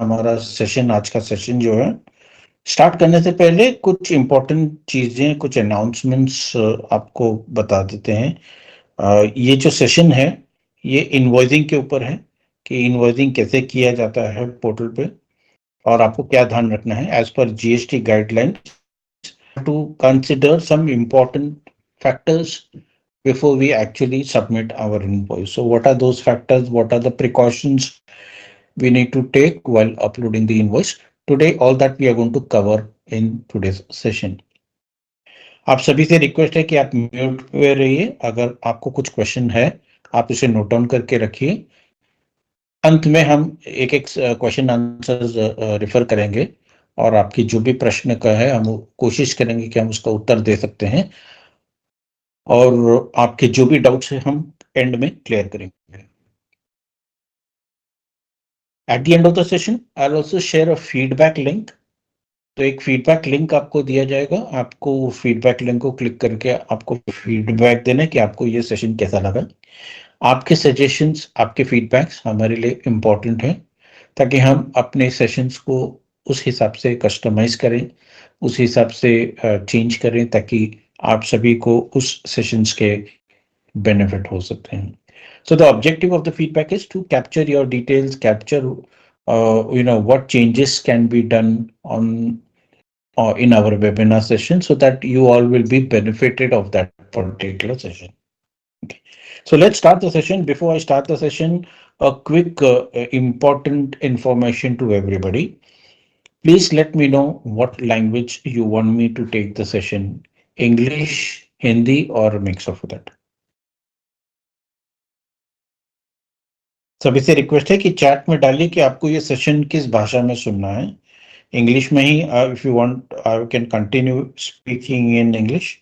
हमारा सेशन, आज का सेशन जो है, स्टार्ट करने से पहले कुछ इम्पोर्टेंट चीजें, कुछ अनाउंसमेंट्स आपको बता देते हैं। ये जो सेशन है ये इनवॉइसिंग के ऊपर है कि इनवॉइसिंग कैसे किया जाता है पोर्टल पे, और आपको क्या ध्यान रखना है as per GST guideline to consider some important factors before we actually submit our invoice. So what are those factors? What are the precautions we need to take while uploading the invoice? Today, all that we are going to cover in today's session. आप सभी से request है कि आप mute पे रहिए। अगर आपको कुछ क्वेश्चन है आप इसे नोट डाउन करके रखिए। अंत में हम एक एक क्वेश्चन आंसर रेफर करेंगे और आपकी जो भी प्रश्न का है हम कोशिश करेंगे कि हम उसका उत्तर दे सकते हैं, और आपके जो भी डाउट्स है हम एंड में क्लियर करेंगे। At the end of the session, I'll also share a feedback link. तो एक फीडबैक लिंक आपको दिया जाएगा। आपको फीडबैक लिंक को क्लिक करके आपको फीडबैक देना है कि आपको ये सेशन कैसा लगा। आपके सजेशंस, आपके फीडबैक्स हमारे लिए इम्पोर्टेंट हैं ताकि हम अपने सेशंस को उस हिसाब से कस्टमाइज करें, उस हिसाब से चेंज करें ताकि आप सभी को उस सेशंस के बेनिफिट हो सकते हैं। So the objective of the feedback is to capture your details, capture what changes can be done on in our webinar session so that you all will be benefited of that particular session. Okay. So let's start the session. Before I start the session, a quick important information to everybody. Please let me know what language you want me to take the session. English, Hindi, or a mix of that. सभी से request है कि chat में डालिए कि आपको ये session किस भाषा में सुनना है। इंग्लिश में ही, if you want I can continue speaking in English.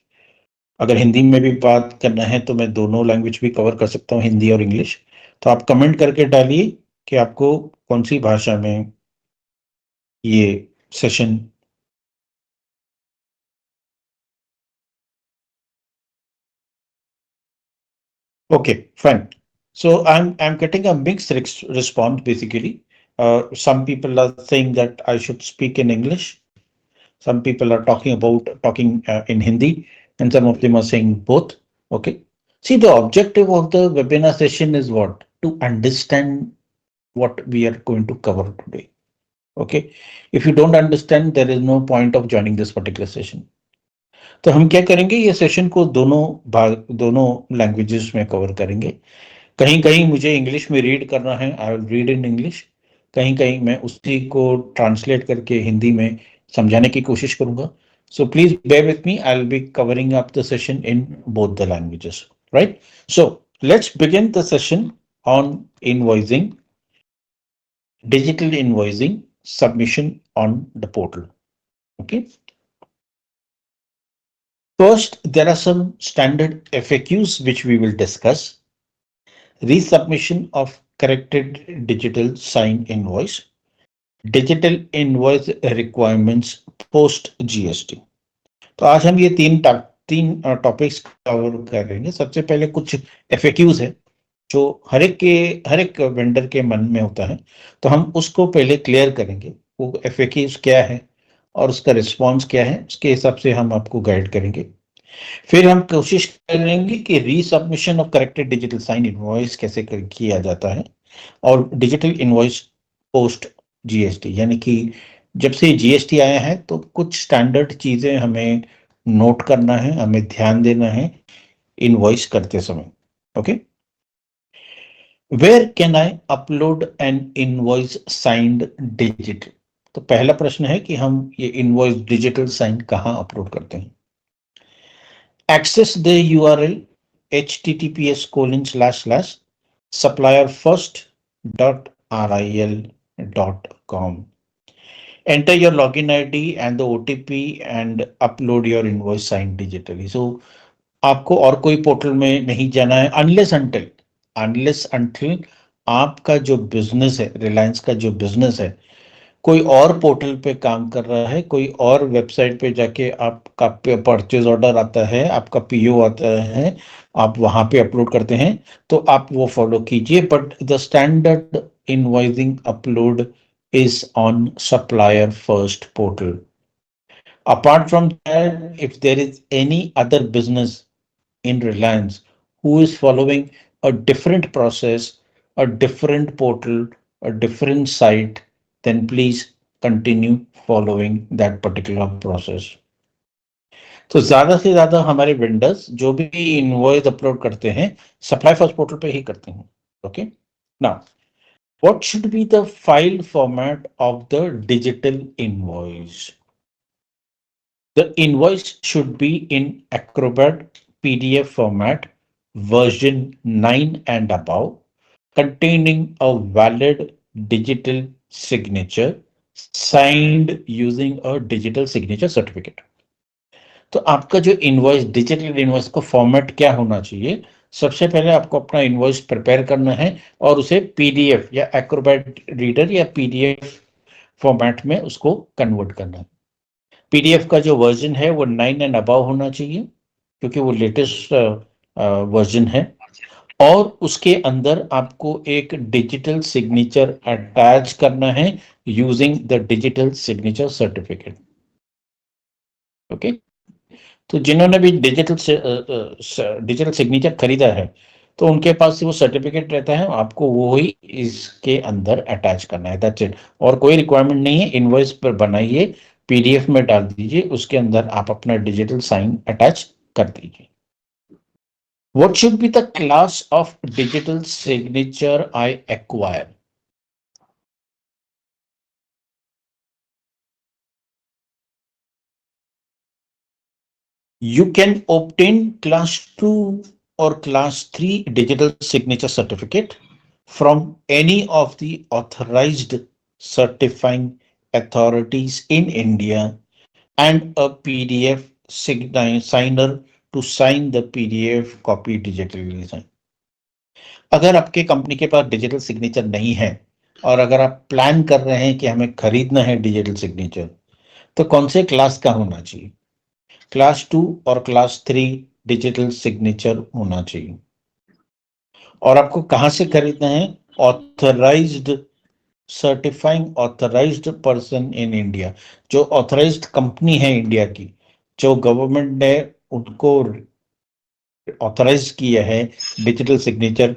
अगर हिंदी में भी बात करना है तो मैं दोनों लैंग्वेज भी कवर कर सकता हूँ, हिंदी और इंग्लिश। तो आप कमेंट करके डालिए कि आपको कौन सी भाषा में ये session. Okay, fine. So I'm getting a mixed response basically. Some people are saying that I should speak in English. Some people are talking in Hindi, and some of them are saying both. Okay. See, the objective of the webinar session is what? To understand what we are going to cover today. Okay. If you don't understand, there is no point of joining this particular session. तो हम क्या करेंगे, ये session को दोनों languages में cover करेंगे। कहीं कहीं मुझे इंग्लिश में रीड करना है, I will read in English. कहीं कहीं मैं उसी को ट्रांसलेट करके हिंदी में समझाने की कोशिश करूंगा। So please bear with me, I will be covering up the session in both the languages, right? So let's begin the session on invoicing, digital invoicing submission on the portal. Okay. First, there are some standard FAQs which we will discuss. Resubmission of corrected digital sign invoice, digital invoice requirements post GST. तो आज हम ये तीन topics cover करेंगे। सबसे पहले कुछ FAQs है जो हर एक वेंडर के मन में होता है, तो हम उसको पहले क्लियर करेंगे। वो FAQs क्या है और उसका रिस्पॉन्स क्या है, उसके हिसाब से हम आपको गाइड करेंगे। फिर हम कोशिश करेंगे कि resubmission of corrected digital sign invoice कैसे किया जाता है, और डिजिटल इनवॉइस पोस्ट जीएसटी, यानी कि जब से जीएसटी आया है तो कुछ स्टैंडर्ड चीजें हमें नोट करना है, हमें ध्यान देना है इनवॉइस करते समय। Okay, where can I upload an invoice signed digital? तो पहला प्रश्न है कि हम ये इनवॉइस डिजिटल साइन कहाँ अपलोड करते हैं। Access the URL https://supplierfirst.ril.com. Enter your login ID and the OTP and upload your invoice signed digitally. So आपको और कोई पोर्टल में नहीं जाना है unless until आपका जो बिजनेस है, रिलायंस का जो बिजनेस है, कोई और पोर्टल पे काम कर रहा है, कोई और वेबसाइट पे जाके आपका परचेज ऑर्डर आता है, आपका पीओ आता है, आप वहां पे अपलोड करते हैं, तो आप वो फॉलो कीजिए। But the standard invoicing upload is on Supplier First portal. Apart from that, if there is any other business in Reliance who is following a different process, a different portal, a different site, then please continue following that particular process. तो ज्यादा से ज्यादा हमारे vendors जो भी invoice upload करते हैं supply first portal पे ही करते हैं. Okay, now what should be the file format of the digital invoice? The invoice should be in Acrobat PDF format version 9 and above, containing a valid digital signature signed using a digital signature certificate. तो आपका जो invoice digital invoice का format क्या होना चाहिए? सबसे पहले आपको अपना इनवॉइस प्रिपेयर करना है और उसे पीडीएफ या एक्रोबैट रीडर या पीडीएफ फॉर्मेट में उसको कन्वर्ट करना है. पीडीएफ का जो वर्जन है वो 9 एंड अबव होना चाहिए क्योंकि वो लेटेस्ट वर्जन है. और उसके अंदर आपको एक डिजिटल सिग्नेचर अटैच करना है using the digital signature certificate. Okay, तो जिन्होंने भी डिजिटल सिग्नेचर खरीदा है तो उनके पास वो सर्टिफिकेट रहता है, आपको वो ही इसके अंदर अटैच करना है. That's it. और कोई रिक्वायरमेंट नहीं है. इनवॉइस पर बनाइए, पीडीएफ में डाल दीजिए, उसके अंदर आप अपना डिजिटल साइन अटैच कर दीजिए. What should be the class of digital signature I acquire? You can obtain class 2 or class 3 digital signature certificate from any of the authorized certifying authorities in India and a PDF signer to sign the PDF copy digitally. अगर आपके company के पास digital signature नहीं है और अगर आप plan कर रहे हैं कि हमें खरीदना है डिजिटल सिग्नेचर, तो कौन से क्लास का होना चाहिए? क्लास 2 और क्लास 3 डिजिटल सिग्नेचर होना चाहिए. और आपको कहां से खरीदना है? Authorised certifying authorised person in India. जो ऑथराइज्ड कंपनी है इंडिया की, जो गवर्नमेंट ने उनको ऑथराइज किया है डिजिटल सिग्नेचर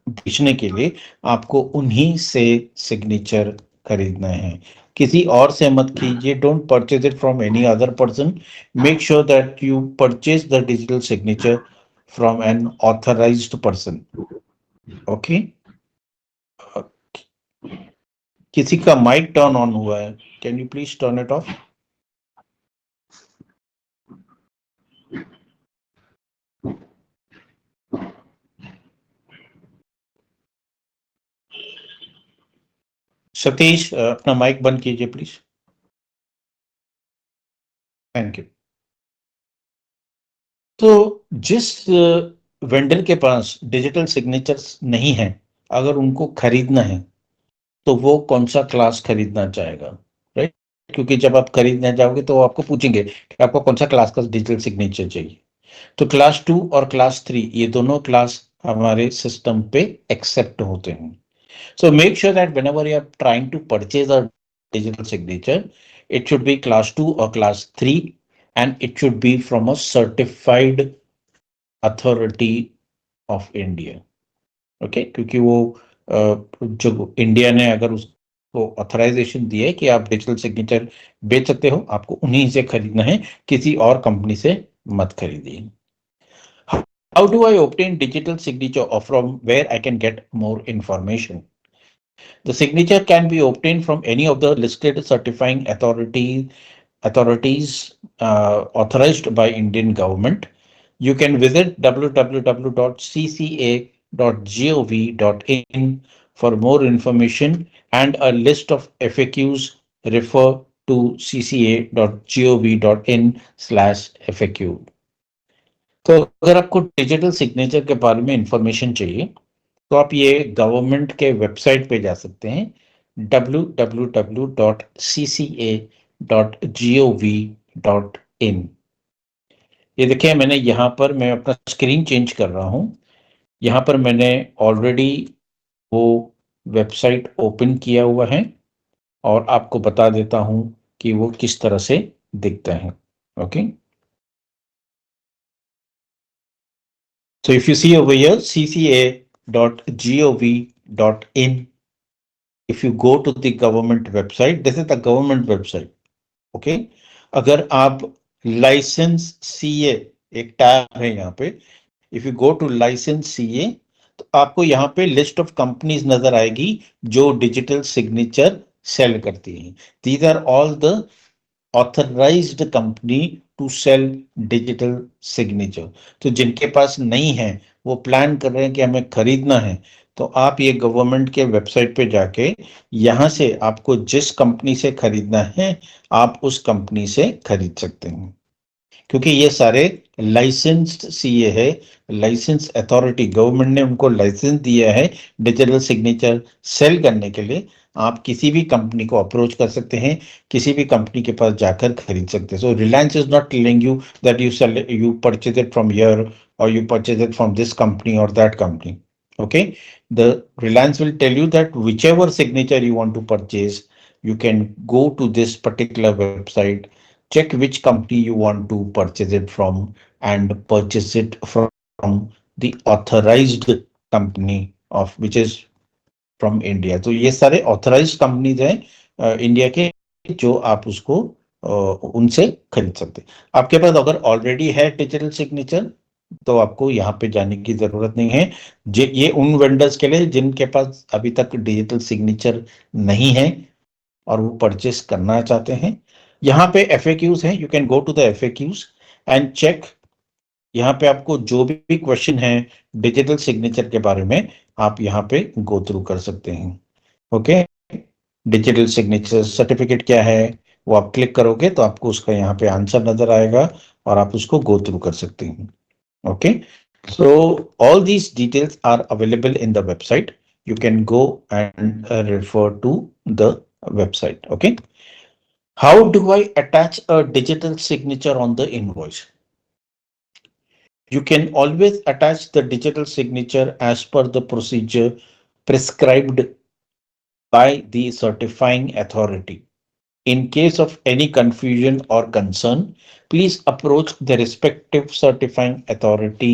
बेचने के लिए, आपको उन्हीं से सिग्नेचर खरीदना है. किसी और से मत कीजिए. Don't purchase it from any other person. Make sure that you purchase the digital signature from N authorised person. Okay, किसी का माइक टर्न ऑन हुआ है. Can you please turn it of? Satish, अपना माइक बंद कीजिए प्लीज. Thank you. तो जिस vendor के पास डिजिटल सिग्नेचर्स नहीं है, अगर उनको खरीदना है तो वो कौन सा क्लास खरीदना चाहेगा? राइट, क्योंकि जब आप खरीदने जाओगे तो आपको पूछेंगे कि आपको कौन सा क्लास का डिजिटल सिग्नेचर चाहिए. तो क्लास 2 और क्लास 3 ये दोनों क्लास हमारे सिस्टम पे एक्सेप्ट होते हैं. So make sure that whenever you are trying to purchase a digital signature, it should be class 2 or class 3 and it should be from a certified authority of India. Okay, क्योंकि वो जो India ने अगर उसको authorisation दी है कि आप digital signature बेच सकते हो, आपको उन्हीं से खरीदना है, किसी और कंपनी से मत खरीदिए. How do I obtain digital signature or from where I can get more information? The signature can be obtained from any of the listed certifying authorities authorized by Indian government. You can visit www.cca.gov.in for more information and a list of FAQs. Refer to cca.gov.in/FAQ. तो अगर आपको digital signature के बारे में information चाहिए तो आप ये गवर्नमेंट के वेबसाइट पे जा सकते हैं, www.cca.gov.in. ये देखिए, मैंने यहाँ पर मैं अपना स्क्रीन चेंज कर रहा हूँ. यहाँ पर मैंने ऑलरेडी वो वेबसाइट ओपन किया हुआ है और आपको बता देता हूं कि वो किस तरह से दिखते हैं. Okay, so if you see over here cca.gov.in, if you go to the government website, this is the government website. Okay, अगर आप लाइसेंस सीए, एक टैब है यहाँ पे, if you go to licence CA, तो आपको यहाँ पे लिस्ट ऑफ कंपनीज नजर आएगी जो डिजिटल सिग्नेचर सेल करती हैं. These are all the authorised company to sell digital signature. तो जिनके पास नहीं है, वो प्लान कर रहे हैं कि हमें खरीदना है, तो आप ये गवर्नमेंट के वेबसाइट पे जाके यहां से आपको जिस कंपनी से खरीदना है, आप उस कंपनी से खरीद सकते हैं. क्योंकि ये सारे लाइसेंस्ड सीए है, लाइसेंस अथॉरिटी, गवर्नमेंट ने उनको लाइसेंस दिया है डिजिटल सिग्नेचर सेल करने के लिए. आप किसी भी कंपनी को अप्रोच कर सकते हैं, किसी भी कंपनी के पास जाकर खरीद सकते हैं. So Reliance is not telling you that you purchase it from here or you purchase it from this company or that company. Okay, the Reliance will tell you that whichever signature you want to purchase, you can go to this particular website, check which company you want to purchase it from, and purchase it from the authorized company of which is from India. तो ये सारे authorised companies हैं India के, जो आप उसको उनसे खरीद सकते हैं. आपके पास अगर ऑलरेडी है डिजिटल सिग्नेचर, तो आपको यहाँ पे जाने की जरूरत नहीं है. ये उन वेंडर्स के लिए जिनके पास अभी तक डिजिटल सिग्नेचर नहीं है और वो परचेस करना चाहते हैं. यहाँ पे FAQs हैं, you can go to the FAQs and check. यहाँ पे आपको जो भी क्वेश्चन है डिजिटल सिग्नेचर के बारे में, आप यहाँ पे गो थ्रू कर सकते हैं. ओके, डिजिटल सिग्नेचर सर्टिफिकेट क्या है, वो आप क्लिक करोगे तो आपको उसका यहाँ पे आंसर नजर आएगा और आप उसको गो थ्रू कर सकते हैं. Okay, so all these details are available in the website. You can go and refer to the website. Okay, how do I attach a digital signature on the invoice? You can always attach the digital signature as per the procedure prescribed by the certifying authority. In case of any confusion or concern, please approach the respective certifying authority,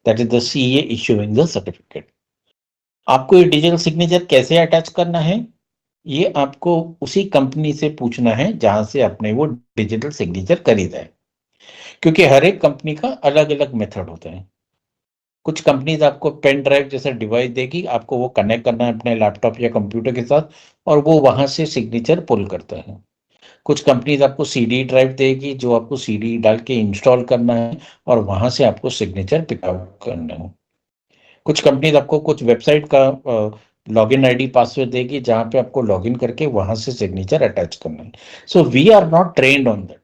that is the CA issuing the certificate. आपको ये digital signature कैसे attach करना है, ये आपको उसी company से पूछना है जहां से आपने वो डिजिटल सिग्नेचर खरीदा है. क्योंकि हर एक कंपनी का अलग अलग मेथड होता है. कुछ कंपनीज आपको पेन ड्राइव जैसा डिवाइस देगी, आपको वो कनेक्ट करना है अपने लैपटॉप या कंप्यूटर के साथ, और वो वहां से सिग्नेचर पुल करता है. कुछ कंपनीज आपको CD ड्राइव देगी, जो आपको CD डाल के इंस्टॉल करना है और वहां से आपको सिग्नेचर पिकअप करना है. कुछ कंपनीज आपको कुछ वेबसाइट का लॉगिन ID पासवर्ड देगी, जहां पे आपको लॉगिन करके वहां से सिग्नेचर अटैच करना है. So we are not trained on that.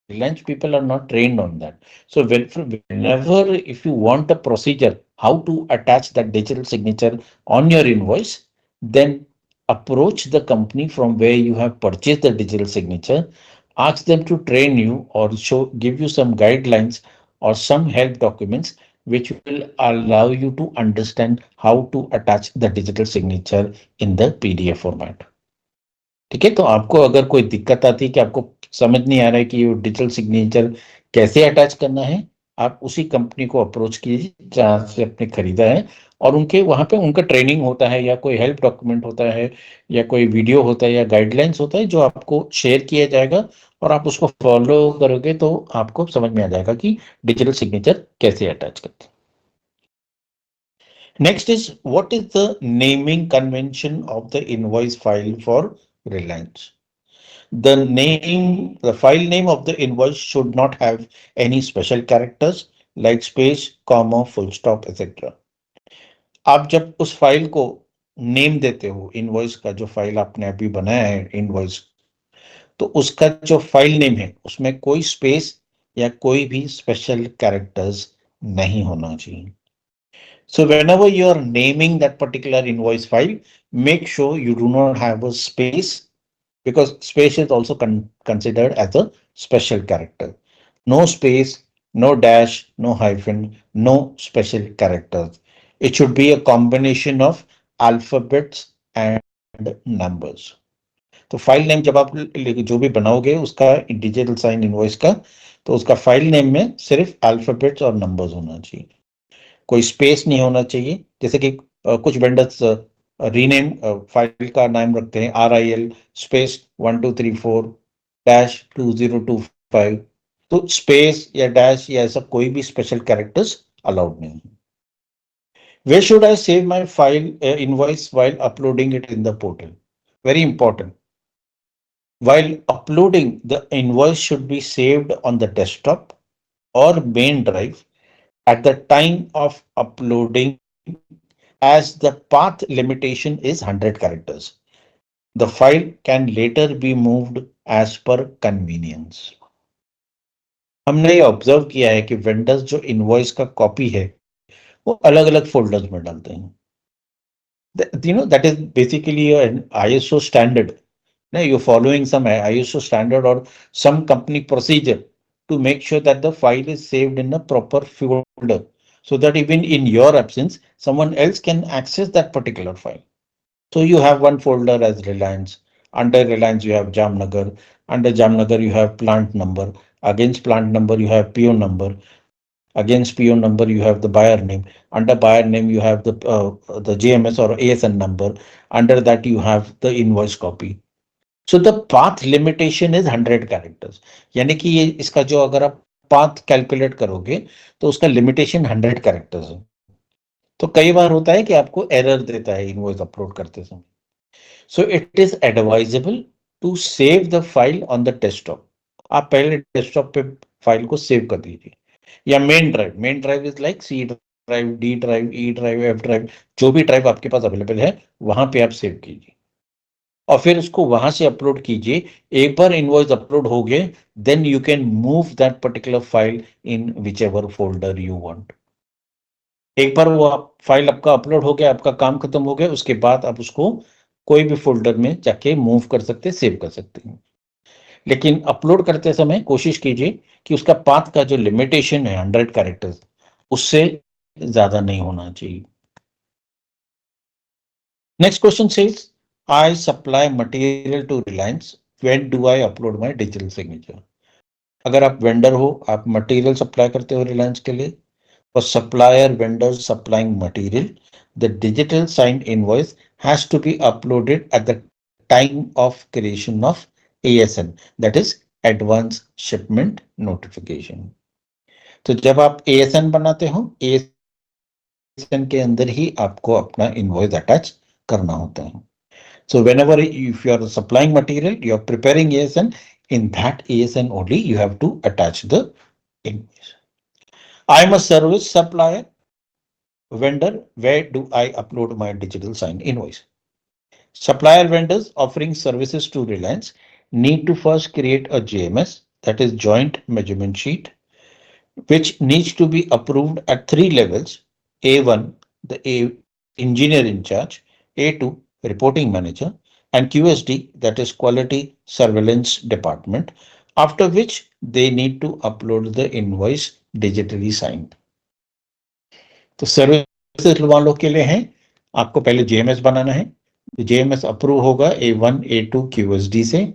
Reliance people are not trained on that. So whenever, if you want a procedure how to attach that digital signature on your invoice, then approach the company from where you have purchased the digital signature. Ask them to train you or give you some guidelines or some help documents which will allow you to understand how to attach the digital signature in the PDF format. ठीक है, तो आपको अगर कोई दिक्कत आती है कि आपको समझ नहीं आ रहा है कि ये डिजिटल सिग्नेचर कैसे अटैच करना है, आप उसी कंपनी को अप्रोच कीजिए जहां से आपने खरीदा है, और उनके वहां पे उनका ट्रेनिंग होता है या कोई हेल्प डॉक्यूमेंट होता है या कोई वीडियो होता है या गाइडलाइंस होता है जो आपको शेयर किया जाएगा, और आप उसको फॉलो करोगे तो आपको समझ में आ जाएगा कि डिजिटल सिग्नेचर कैसे अटैच करते हैं. Next is what is the naming convention of the invoice file for Reliance. The file name of the invoice should not have any special characters like space, comma, full stop, etc. आप जब उस file को name देते हो, invoice का जो file आपने अभी बनाया है इनवॉइस, तो उसका जो फाइल नेम है उसमें कोई स्पेस या कोई भी स्पेशल कैरेक्टर्स नहीं होना चाहिए. So whenever you are naming that particular invoice file, make sure you do not have a space, because space is also considered as a special character. No space, no dash, no hyphen, no special characters. It should be a combination of alphabets and numbers. तो file name जब आप जो भी बनाओगे उसका digital sign invoice का, तो उसका फाइल नेम में सिर्फ अल्फाबेट्स और नंबर्स होना चाहिए, कोई स्पेस नहीं होना चाहिए। जैसे कि कुछ वेंडर्स रीनेम फाइल का नाम रखते हैं RIL स्पेस 1234 डैश 2025, तो स्पेस या डैश या ऐसा कोई भी स्पेशल कैरेक्टर्स अलाउड नहीं है। Where should I save my file invoice while uploading it in the portal? Very important. While uploading, the invoice should be saved on the desktop or main drive at the time of uploading, as the path limitation is 100 characters. The file can later be moved as per convenience. हमने ये observe किया है कि vendors जो invoice का copy है वो अलग अलग फोल्डर्स में डालते हैं। That is basically an ISO standard. Now you're following some ISO standard or some company procedure to make sure that the file is saved in a proper folder, so that even in your absence, someone else can access that particular file. So you have one folder as Reliance. Under Reliance, you have Jamnagar. Under Jamnagar, you have plant number. Against plant number, you have PO number. Against PO number, you have the buyer name. Under buyer name, you have the GMS or ASN number. Under that, you have the invoice copy. So the path limitation is 100 characters. यानी कि ये इसका जो अगर आप path calculate करोगे तो उसका लिमिटेशन 100 कैरेक्टर्स है। तो कई बार होता है कि आपको एरर देता है इनवॉइस अपलोड करते समय। So it is advisable to save the file on the desktop. आप पहले डेस्कटॉप पे फाइल को सेव कर दीजिए, या main drive is like C drive, D drive, E drive, F drive, जो भी ड्राइव आपके पास अवेलेबल है वहां पे आप सेव कीजिए और फिर उसको वहां से अपलोड कीजिए। एक बार इनवॉइस अपलोड हो गए, then you can move that particular file in whichever folder you want. एक बार वो फाइल आपका अपलोड हो गया, आपका काम खत्म हो गया, उसके बाद आप उसको कोई भी फोल्डर में जाके मूव कर सकते हैं, सेव कर सकते हैं। लेकिन अपलोड करते समय कोशिश कीजिए कि उसका पाथ का जो लिमिटेशन है 100 कैरेक्टर्स, उससे ज्यादा नहीं होना चाहिए। Next question says I supply material to Reliance. When do I upload my digital signature? अगर आप वेंडर हो, आप मटेरियल सप्लाई करते हो रिलायंस के लिए, और supplier vendor supplying material, the digital signed invoice has to be uploaded at the time of creation of ASN, that is Advance Shipment Notification. तो जब आप ASN बनाते हो, ASN के अंदर ही आपको अपना इनवॉइस अटैच करना होता है। So whenever if you are supplying material, you are preparing ASN, in that ASN only you have to attach the invoice. I am a service supplier vendor. Where do I upload my digital signed invoice? Supplier vendors offering services to Reliance need to first create a JMS, that is joint measurement sheet, which needs to be approved at 3 levels: A1, the engineer in charge; A2, reporting manager; and QSD, that is quality surveillance department, after which they need to upload the invoice digitally signed. तो services वालों के लिए है, आपको पहले JMS बनाना है। JMS approve होगा A1, A2, QSD से।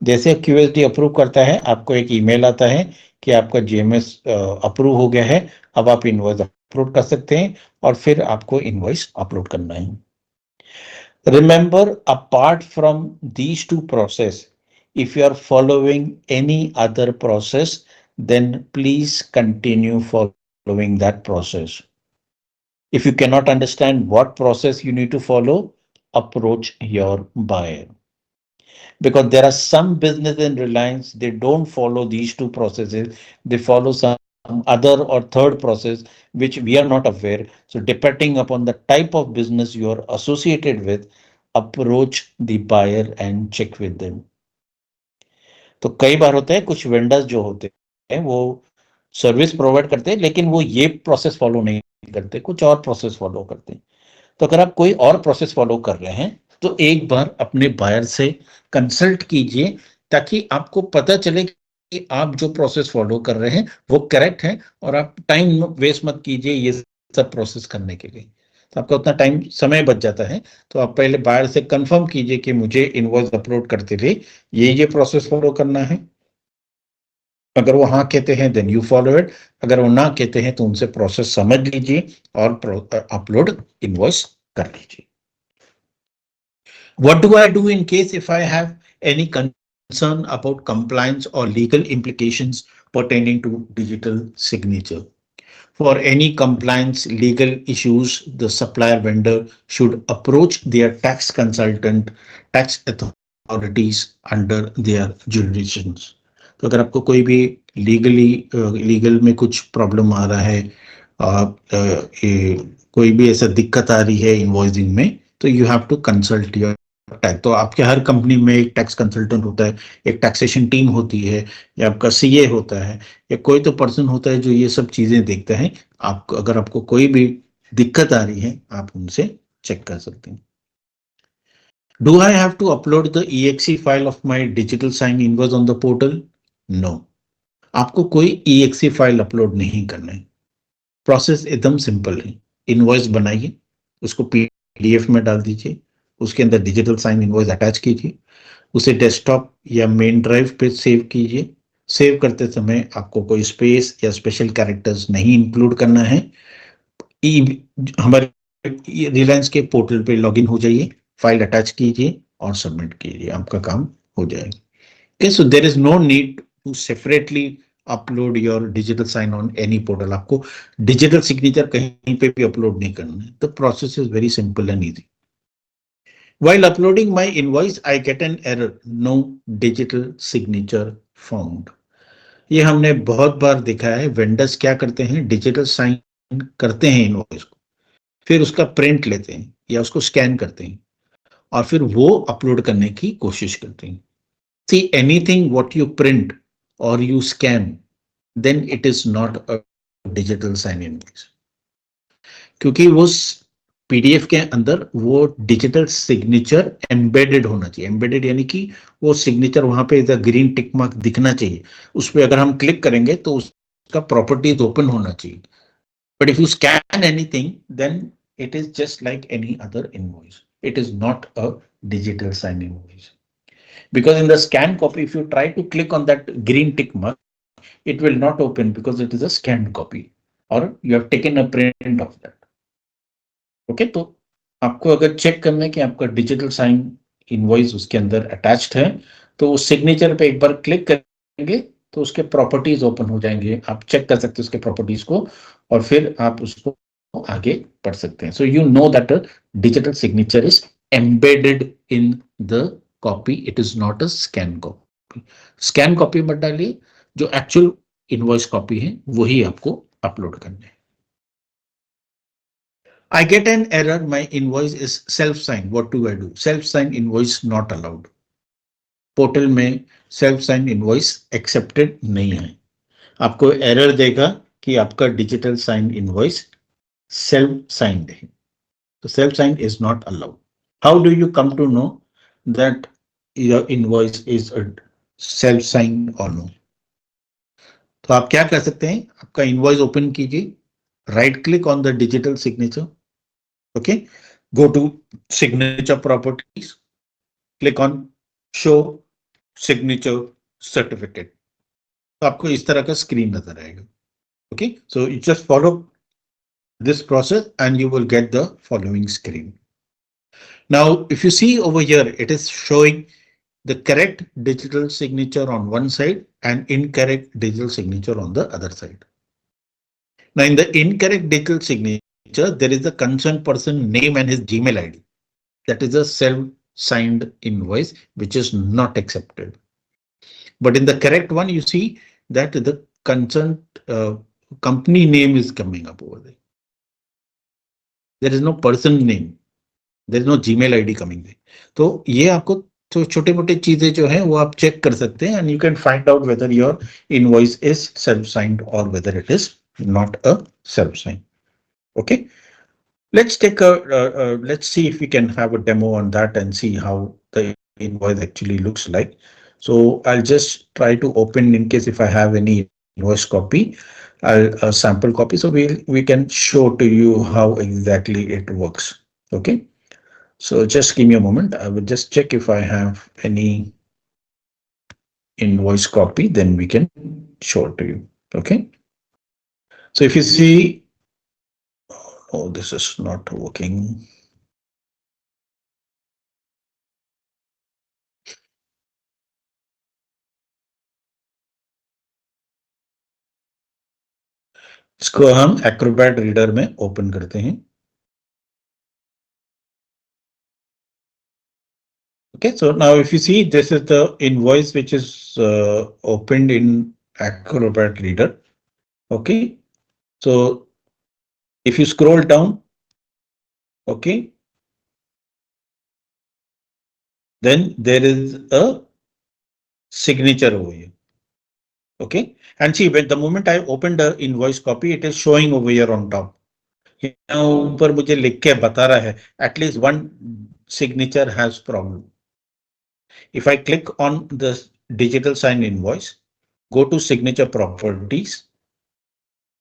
जैसे QSD अप्रूव करता है, आपको एक ईमेल आता है कि आपका JMS अप्रूव हो गया है, अब आप इनवॉइस अपलोड कर सकते हैं, और फिर आपको इनवॉइस अपलोड करना है। Remember, apart from these two process, if you are following any other process, then please continue following that process. If you cannot understand what process you need to follow, approach your buyer. Because there are some business in Reliance, they don't follow these two processes. They follow some other or third process, which we are not aware. So depending upon the type of business you are associated with, approach the buyer and check with them. तो कई बार होता है कुछ vendors जो होते हैं वो service provide करते हैं, लेकिन वो ये प्रोसेस फॉलो नहीं करते, कुछ और प्रोसेस फॉलो करते हैं। तो अगर आप कोई और प्रोसेस फॉलो कर रहे हैं तो एक बार अपने बायर से कंसल्ट कीजिए, ताकि आपको पता चले कि आप जो प्रोसेस फॉलो कर रहे हैं वो करेक्ट है, और आप टाइम वेस्ट मत कीजिए ये सब प्रोसेस करने के लिए। तो आपका उतना टाइम समय बच जाता है। तो आप पहले बायर से कंफर्म कीजिए कि मुझे इनवॉइस अपलोड करते थे ये प्रोसेस फॉलो करना है। अगर वो हाँ कहते हैं देन यू फॉलो इट, अगर वो ना कहते हैं तो उनसे प्रोसेस समझ लीजिए और अपलोड इनवॉइस कर लीजिए। What do I do in case if I have any concern about compliance or legal implications pertaining to digital signature? For any compliance legal issues, the supplier vendor should approach their tax consultant, tax authorities under their jurisdictions. तो अगर आपको कोई भी legal में कुछ problem आ रहा है, कोई भी ऐसा दिक्कत आ रही है इनवॉइसिंग में, तो you have to consult your tax. तो आपके हर कंपनी में एक टैक्स कंसल्टेंट होता है, एक टैक्सेशन टीम होती है, या आपका सीए होता है, या कोई तो पर्सन होता है जो ये सब चीजें देखता है। आपको अगर आपको कोई भी दिक्कत आ रही है आप उनसे चेक कर सकते हैं। Do I have to upload the EXE file of my digital sign invoice on the portal? No, आपको कोई EXE फाइल अपलोड नहीं करना है। प्रोसेस एकदम सिंपल है। इनवॉइस बनाइए, उसको PDF में डाल दीजिए, उसके अंदर डिजिटल साइन इनवॉइस अटैच कीजिए, उसे डेस्कटॉप या मेन ड्राइव पे सेव कीजिए। सेव करते समय आपको कोई स्पेस या स्पेशल कैरेक्टर्स नहीं इंक्लूड करना है। हमारे रिलायंस के पोर्टल पे लॉगिन हो जाइए, फाइल अटैच कीजिए और सबमिट कीजिए, आपका काम हो जाएगा। Okay, so there is no need to separately upload your digital sign on any portal. आपको डिजिटल सिग्नेचर कहीं पे भी अपलोड नहीं करना है। The process is very simple and easy. While uploading my invoice, I get an error. No digital signature found. ये हमने बहुत बार देखा है। वेंडर्स क्या करते हैं, डिजिटल साइन करते हैं इनवॉइस को, फिर उसका प्रिंट लेते हैं या उसको स्कैन करते हैं और फिर वो अपलोड करने की कोशिश करते हैं। See, anything what you print or you scan, then it is not a digital sign invoice. क्योंकि वो PDF के अंदर वो डिजिटल सिग्नेचर एम्बेडेड होना चाहिए। एम्बेडेड यानी कि वो सिग्नेचर वहां पे ग्रीन टिक मार्क दिखना चाहिए। उस पर अगर हम क्लिक करेंगे तो उसका प्रॉपर्टीज ओपन होना चाहिए। But if you scan anything then it is just like any other invoice, it is not a digital sign invoice. Because in the scan copy, if you try to click on that green tick mark, it will not open because it is a scanned copy or you have taken a print of that. Okay, तो आपको अगर check करना है कि आपका digital sign invoice उसके अंदर attached है, तो उस सिग्नेचर पे एक बार क्लिक करेंगे तो उसके प्रॉपर्टीज ओपन हो जाएंगे। आप चेक कर सकते हैं उसके प्रॉपर्टीज को और फिर आप उसको आगे पढ़ सकते हैं। So you know that digital signature is embedded in the copy, it is not a scan copy. Scan copy मत डालिए, जो एक्चुअल इनवॉइस कॉपी है वही आपको अपलोड करना है। I get an error, my invoice is self-signed. What do I do? Self-signed invoice not allowed. Portal में self-signed invoice accepted नहीं है। आपको एरर देगा कि आपका डिजिटल साइन इनवॉइस self-signed है, तो self-signed is not allowed. How do you come to know that your invoice is a self-signed or no? तो आप क्या कर सकते हैं, आपका इनवॉइस ओपन कीजिए, right click on the digital signature, okay, go to signature properties, click on show signature certificate. तो आपको इस तरह का स्क्रीन नजर आएगा। Okay, so you just follow this process and you will get the following screen. Now, if you see over here, it is showing the correct digital signature on one side and incorrect digital signature on the other side. Now, in the incorrect digital signature, there is the concerned person name and his Gmail ID. That is a self-signed invoice, which is not accepted. But in the correct one, you see that the concerned company name is coming up over there. There is no person name, there is no Gmail ID coming there. तो ये आपको तो छोटे मोटे चीजें जो है वो आप चेक कर सकते हैं and you can find out whether your invoice is self-signed or whether it is not a self-signed. Okay, let's take let's see if we can have a demo on that and see how the invoice actually looks like. So I'll just try to open in case if I have any invoice copy, a sample copy, so we can show to you how exactly it works. Okay, so just give me a moment. I will just check if I have any invoice copy, then we can show it to you. Okay, so if you see, oh, this is not working. इसको हम Acrobat reader में open करते हैं. Okay, so now if you see, this is the invoice which is opened in Acrobat Reader. Okay, so if you scroll down, okay, then there is a signature over here. Okay, and see, when the moment I open the invoice copy, it is showing over here on top. यहाँ ऊपर मुझे लिख के बता रहा है at least one signature has problem. If I click on the digital sign invoice, go to signature properties,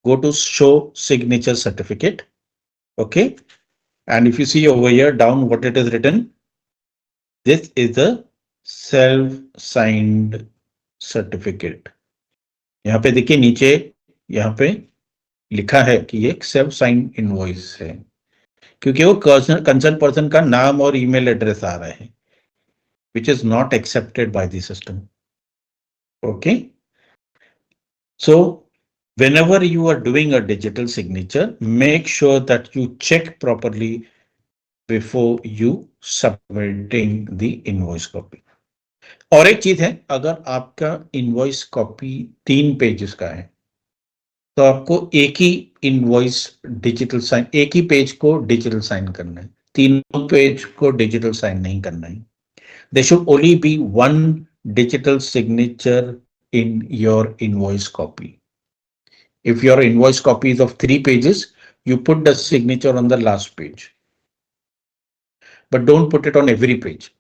go to show signature certificate. Okay, and if you see over here down what it is written, this is a self-signed certificate. यहाँ पे देखिए नीचे यहाँ पे लिखा है कि ये एक सेल्फ साइंड इनवॉइस है, क्योंकि वो कंसर्न पर्सन का नाम और ईमेल एड्रेस आ रहा है, which is not accepted by the system. Okay, so whenever you are doing a digital signature, make sure that you check properly before you submitting the invoice copy. और एक चीज है, अगर आपका इनवॉइस कॉपी 3 पेजेस का है तो आपको एक ही इनवॉइस डिजिटल साइन, एक ही पेज को डिजिटल साइन करना है, तीनों पेज को डिजिटल साइन नहीं करना है. There should only be one digital signature in your invoice copy. If your invoice copy is of 3 pages, you put the signature on the last page, but don't put it on every page.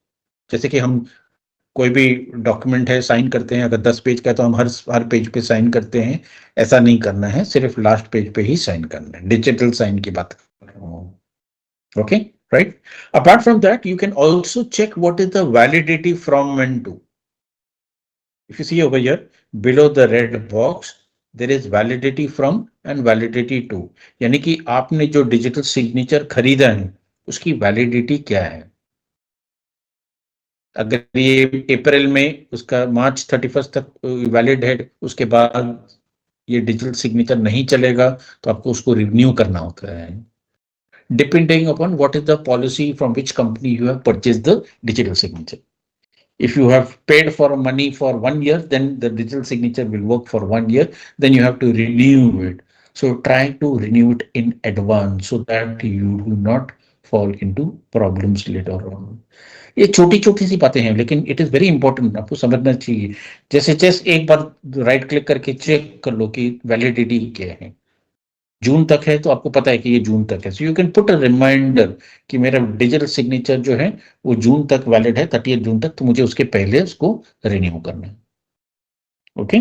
जैसे कि हम कोई भी document है sign करते हैं, अगर 10 page का है तो हम हर पेज पे साइन करते हैं, ऐसा नहीं करना है, सिर्फ लास्ट पेज पे ही साइन करना है. डिजिटल साइन की बात कर रहा हूं. Okay, right. Apart from that you can also check what is the validity from when to. If you see over here below the red box, there is validity from and validity to. यानी कि आपने जो digital signature खरीदा है उसकी validity क्या है. अगर ये अप्रैल में, उसका मार्च 31 तक वैलिड है, उसके बाद ये डिजिटल सिग्नेचर नहीं चलेगा तो आपको उसको रिन्यू करना होता है, depending upon what is the policy from which company you have purchase the digital signature. If you have paid for money for 1 year, then the digital signature will work for 1 year. Then you have to renew it. So try to renew it in advance so that you do not fall into problems later on. ये छोटी छोटी सी बातें हैं, लेकिन it is very important, आपको समझना चाहिए. जैसे जस्ट एक बार राइट क्लिक करके चेक कर लो कि वैलिडिटी क्या है. जून तक है तो आपको पता है कि ये जून तक है, so you can put a reminder कि मेरा डिजिटल सिग्नेचर जो है वो जून तक वैलिड है, 30 जून तक, तो मुझे उसके पहले उसको रिन्यू करना है. ओके,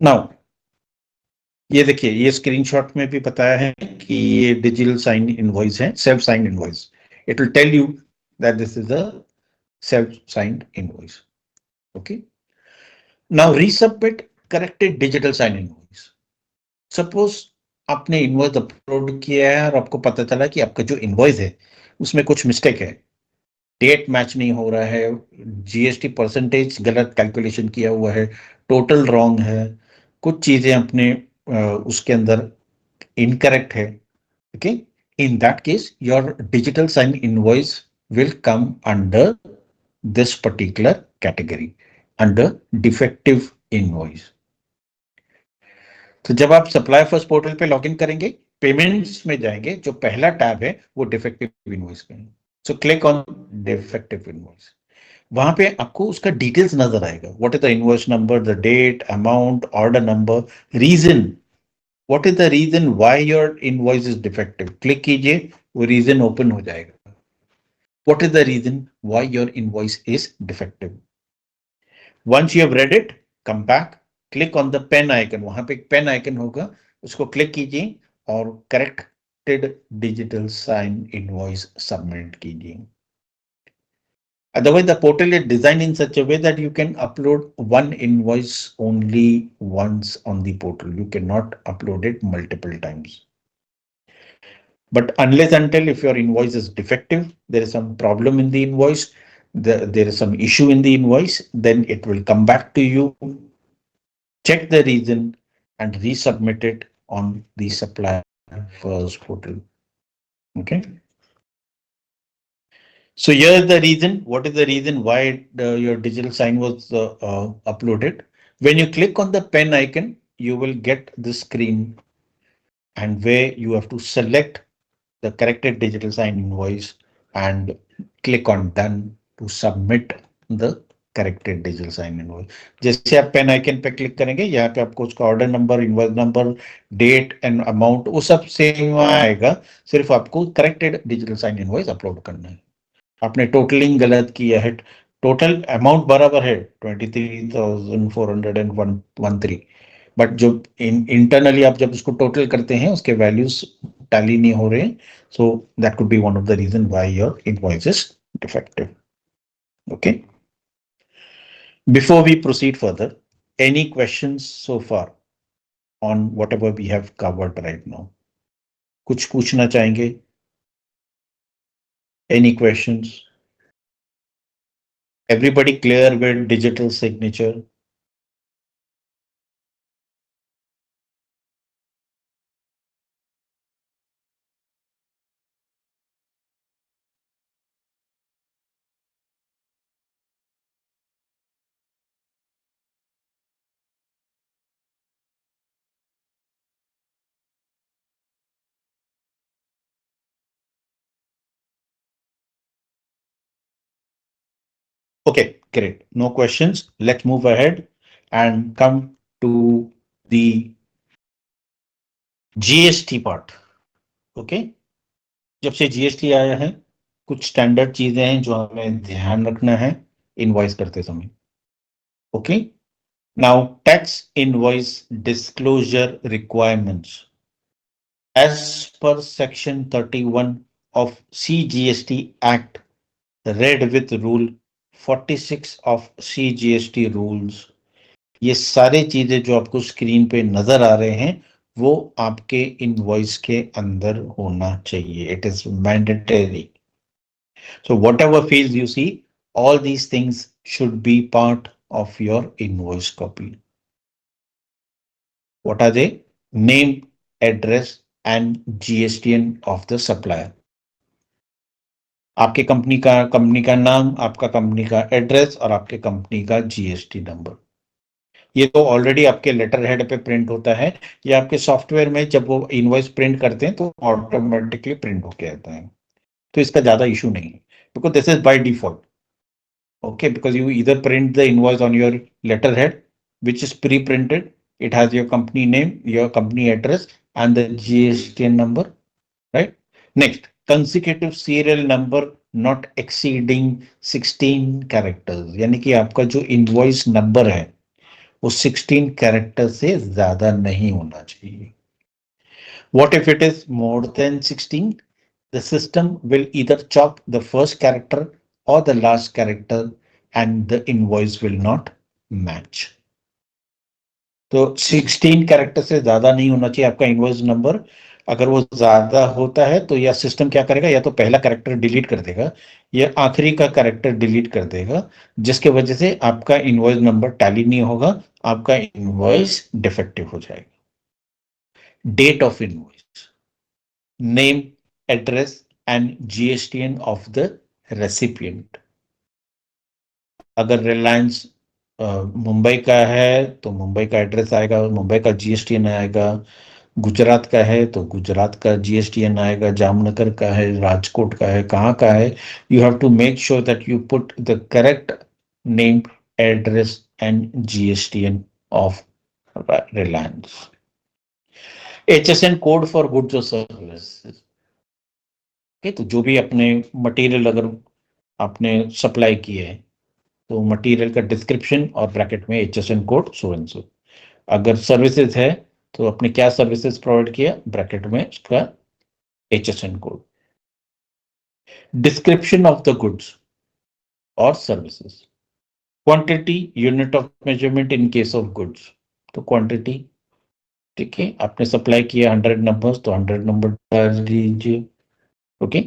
नाउ ये देखिए, ये स्क्रीनशॉट में भी बताया है कि ये डिजिटल साइन इनवॉइस है, self sign invoice. It will tell you that this is a self signed invoice. Okay, now resubmit corrected digital sign invoice. Suppose आपने इनवॉइस अपलोड किया है और आपको पता चला कि आपका जो इनवॉइस है उसमें कुछ मिस्टेक है, डेट मैच नहीं हो रहा है, जीएसटी परसेंटेज गलत कैलकुलेशन किया हुआ है, टोटल रॉन्ग है, कुछ चीजें अपने उसके अंदर इनकरेक्ट है. Okay, in that case your digital sign invoice will come under this particular category, under defective invoice. तो जब आप सप्लाई फर्स्ट पोर्टल पे लॉगिन करेंगे, पेमेंट्स में जाएंगे, जो पहला टैब है वो डिफेक्टिव इनवॉइस का है. So click on defective invoice. वहां पे आपको उसका डिटेल्स नजर आएगा. What is the invoice number, the date, amount, order number, reason. What is the reason why your invoice is defective. Click कीजिए, वो रीजन ओपन हो जाएगा. What is the reason why your invoice is defective. Once you have read it, come back, click on the pen icon, वहां पे एक pen icon होगा, उसको click कीजिए और corrected digital sign invoice submit कीजिए. Otherwise, the portal is designed in such a way that you can upload one invoice only once on the portal. You cannot upload it multiple times. But unless until if your invoice is defective, there is some problem in the invoice, there is some issue in the invoice, then it will come back to you, check the reason and resubmit it on the supplier first portal. Okay. So here is the reason. What is the reason why your digital sign was uploaded? When you click on the pen icon, you will get this screen and where you have to select the corrected digital sign invoice and click on done to submit the corrected digital sign invoice. जैसे आप pen icon पे click करेंगे, यहाँ पे आपको उसका order number, invoice number, date and amount वो सब सेम आएगा. सिर्फ आपको corrected digital sign invoice upload करना है. आपने टोटलिंग गलत किया है, टोटल अमाउंट बराबर है 23,413, बट जो इंटरनली आप जब उसको टोटल करते हैं उसके वैल्यूज टैली नहीं हो रहे, so that could be one of the reason why your invoice is defective. Okay, before we proceed further, any questions so far on whatever we have covered right now? कुछ पूछना चाहेंगे? Any questions? Everybody clear with digital signature? Okay, great. No questions. Let's move ahead and come to the GST part. Okay. जब से GST आया है, कुछ standard चीजें हैं जो हमें ध्यान रखना है इनवॉइस करते समय. Okay. Now, tax invoice disclosure requirements. As per Section 31 of CGST Act, read with Rule 46 of CGST rules, ये सारे चीजें जो आपको स्क्रीन पे नजर आ रहे हैं वो आपके इनवॉइस के अंदर होना चाहिए. It is mandatory. So whatever field you see, all these things should be part of your invoice copy. What are they? Name, address and GSTN of the supplier. आपके कंपनी का नाम, आपका company का address और आपके company का GST number. ये तो ऑलरेडी आपके लेटर हेड पे प्रिंट होता है. ये आपके सॉफ्टवेयर में जब वो इनवॉइस प्रिंट करते हैं तो ऑटोमेटिकली प्रिंट होके आता है. तो इसका ज्यादा इशू नहीं है, because this is by default. Okay, because you either print the invoice on your letterhead which is pre printed. It has your company name, your company address and the GSTN number. Right. Next, consecutive serial number not exceeding 16 characters. यानी कि आपका जो invoice number है वो 16 character से ज्यादा नहीं होना चाहिए. What if it is more than 16? The system will either chop the first character or the last character and the invoice will not match. तो 16 कैरेक्टर से ज्यादा नहीं होना चाहिए आपका इनवॉइस नंबर. अगर वो ज्यादा होता है तो या सिस्टम क्या करेगा, या तो पहला कैरेक्टर डिलीट कर देगा या आखिरी का कैरेक्टर डिलीट कर देगा, जिसके वजह से आपका इनवॉइस नंबर टैली नहीं होगा, आपका इनवॉइस डिफेक्टिव हो जाएगा. Date of invoice, name, address and GSTN of the recipient. अगर रिलायंस मुंबई का है तो मुंबई का एड्रेस आएगा, मुंबई का GSTN आएगा. गुजरात का है तो गुजरात का GSTN आएगा. जामनगर का है, राजकोट का है, कहाँ का है, you have to make sure that you put the correct name, address and GSTN of Reliance. HSN code for goods और सर्विसेज. तो जो भी अपने मटेरियल अगर आपने सप्लाई किए है तो मटेरियल का डिस्क्रिप्शन और ब्रैकेट में HSN code so and so. अगर सर्विसेज है तो आपने क्या सर्विसेज प्रोवाइड किया, ब्रैकेट में उसका HSN code. Description of the goods or services. Quantity, unit of measurement in case of goods. तो क्वांटिटी, ठीक है, आपने सप्लाई किया 100 नंबर्स तो 100 नंबर डाल दीजिए. Okay.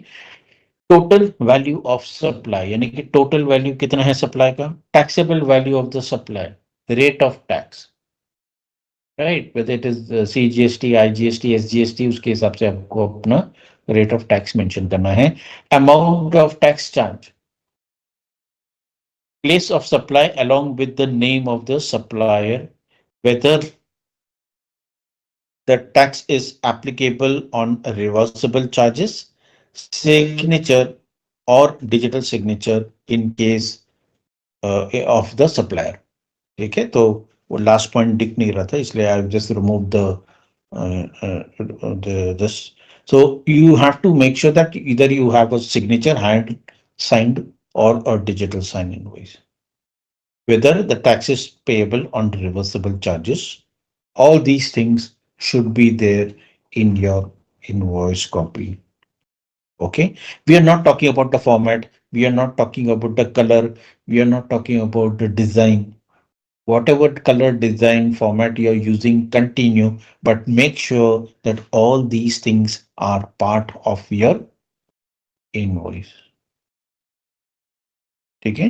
Total value of supply, यानी कि टोटल वैल्यू कितना है सप्लाई का. Taxable value of the supply, rate of tax, right, whether it is CGST, IGST, SGST, उसके हिसाब से आपको अपना रेट ऑफ टैक्स मेंशन करना है. Amount of tax charge, place of supply along with the name of the supplier, whether the tax is applicable on reversible charges, signature or digital signature in case of the supplier. ठीक है, तो वो last point दिख नहीं रहा था इसलिए I just remove this. So you have to make sure that either you have a signature hand signed or a digital sign invoice. Whether the tax is payable on reversible charges. All these things should be there in your invoice copy. Okay. We are not talking about the format. We are not talking about the color. We are not talking about the design. Whatever color, design, format you are using, continue, but make sure that all these things are part of your invoice. ठीक है.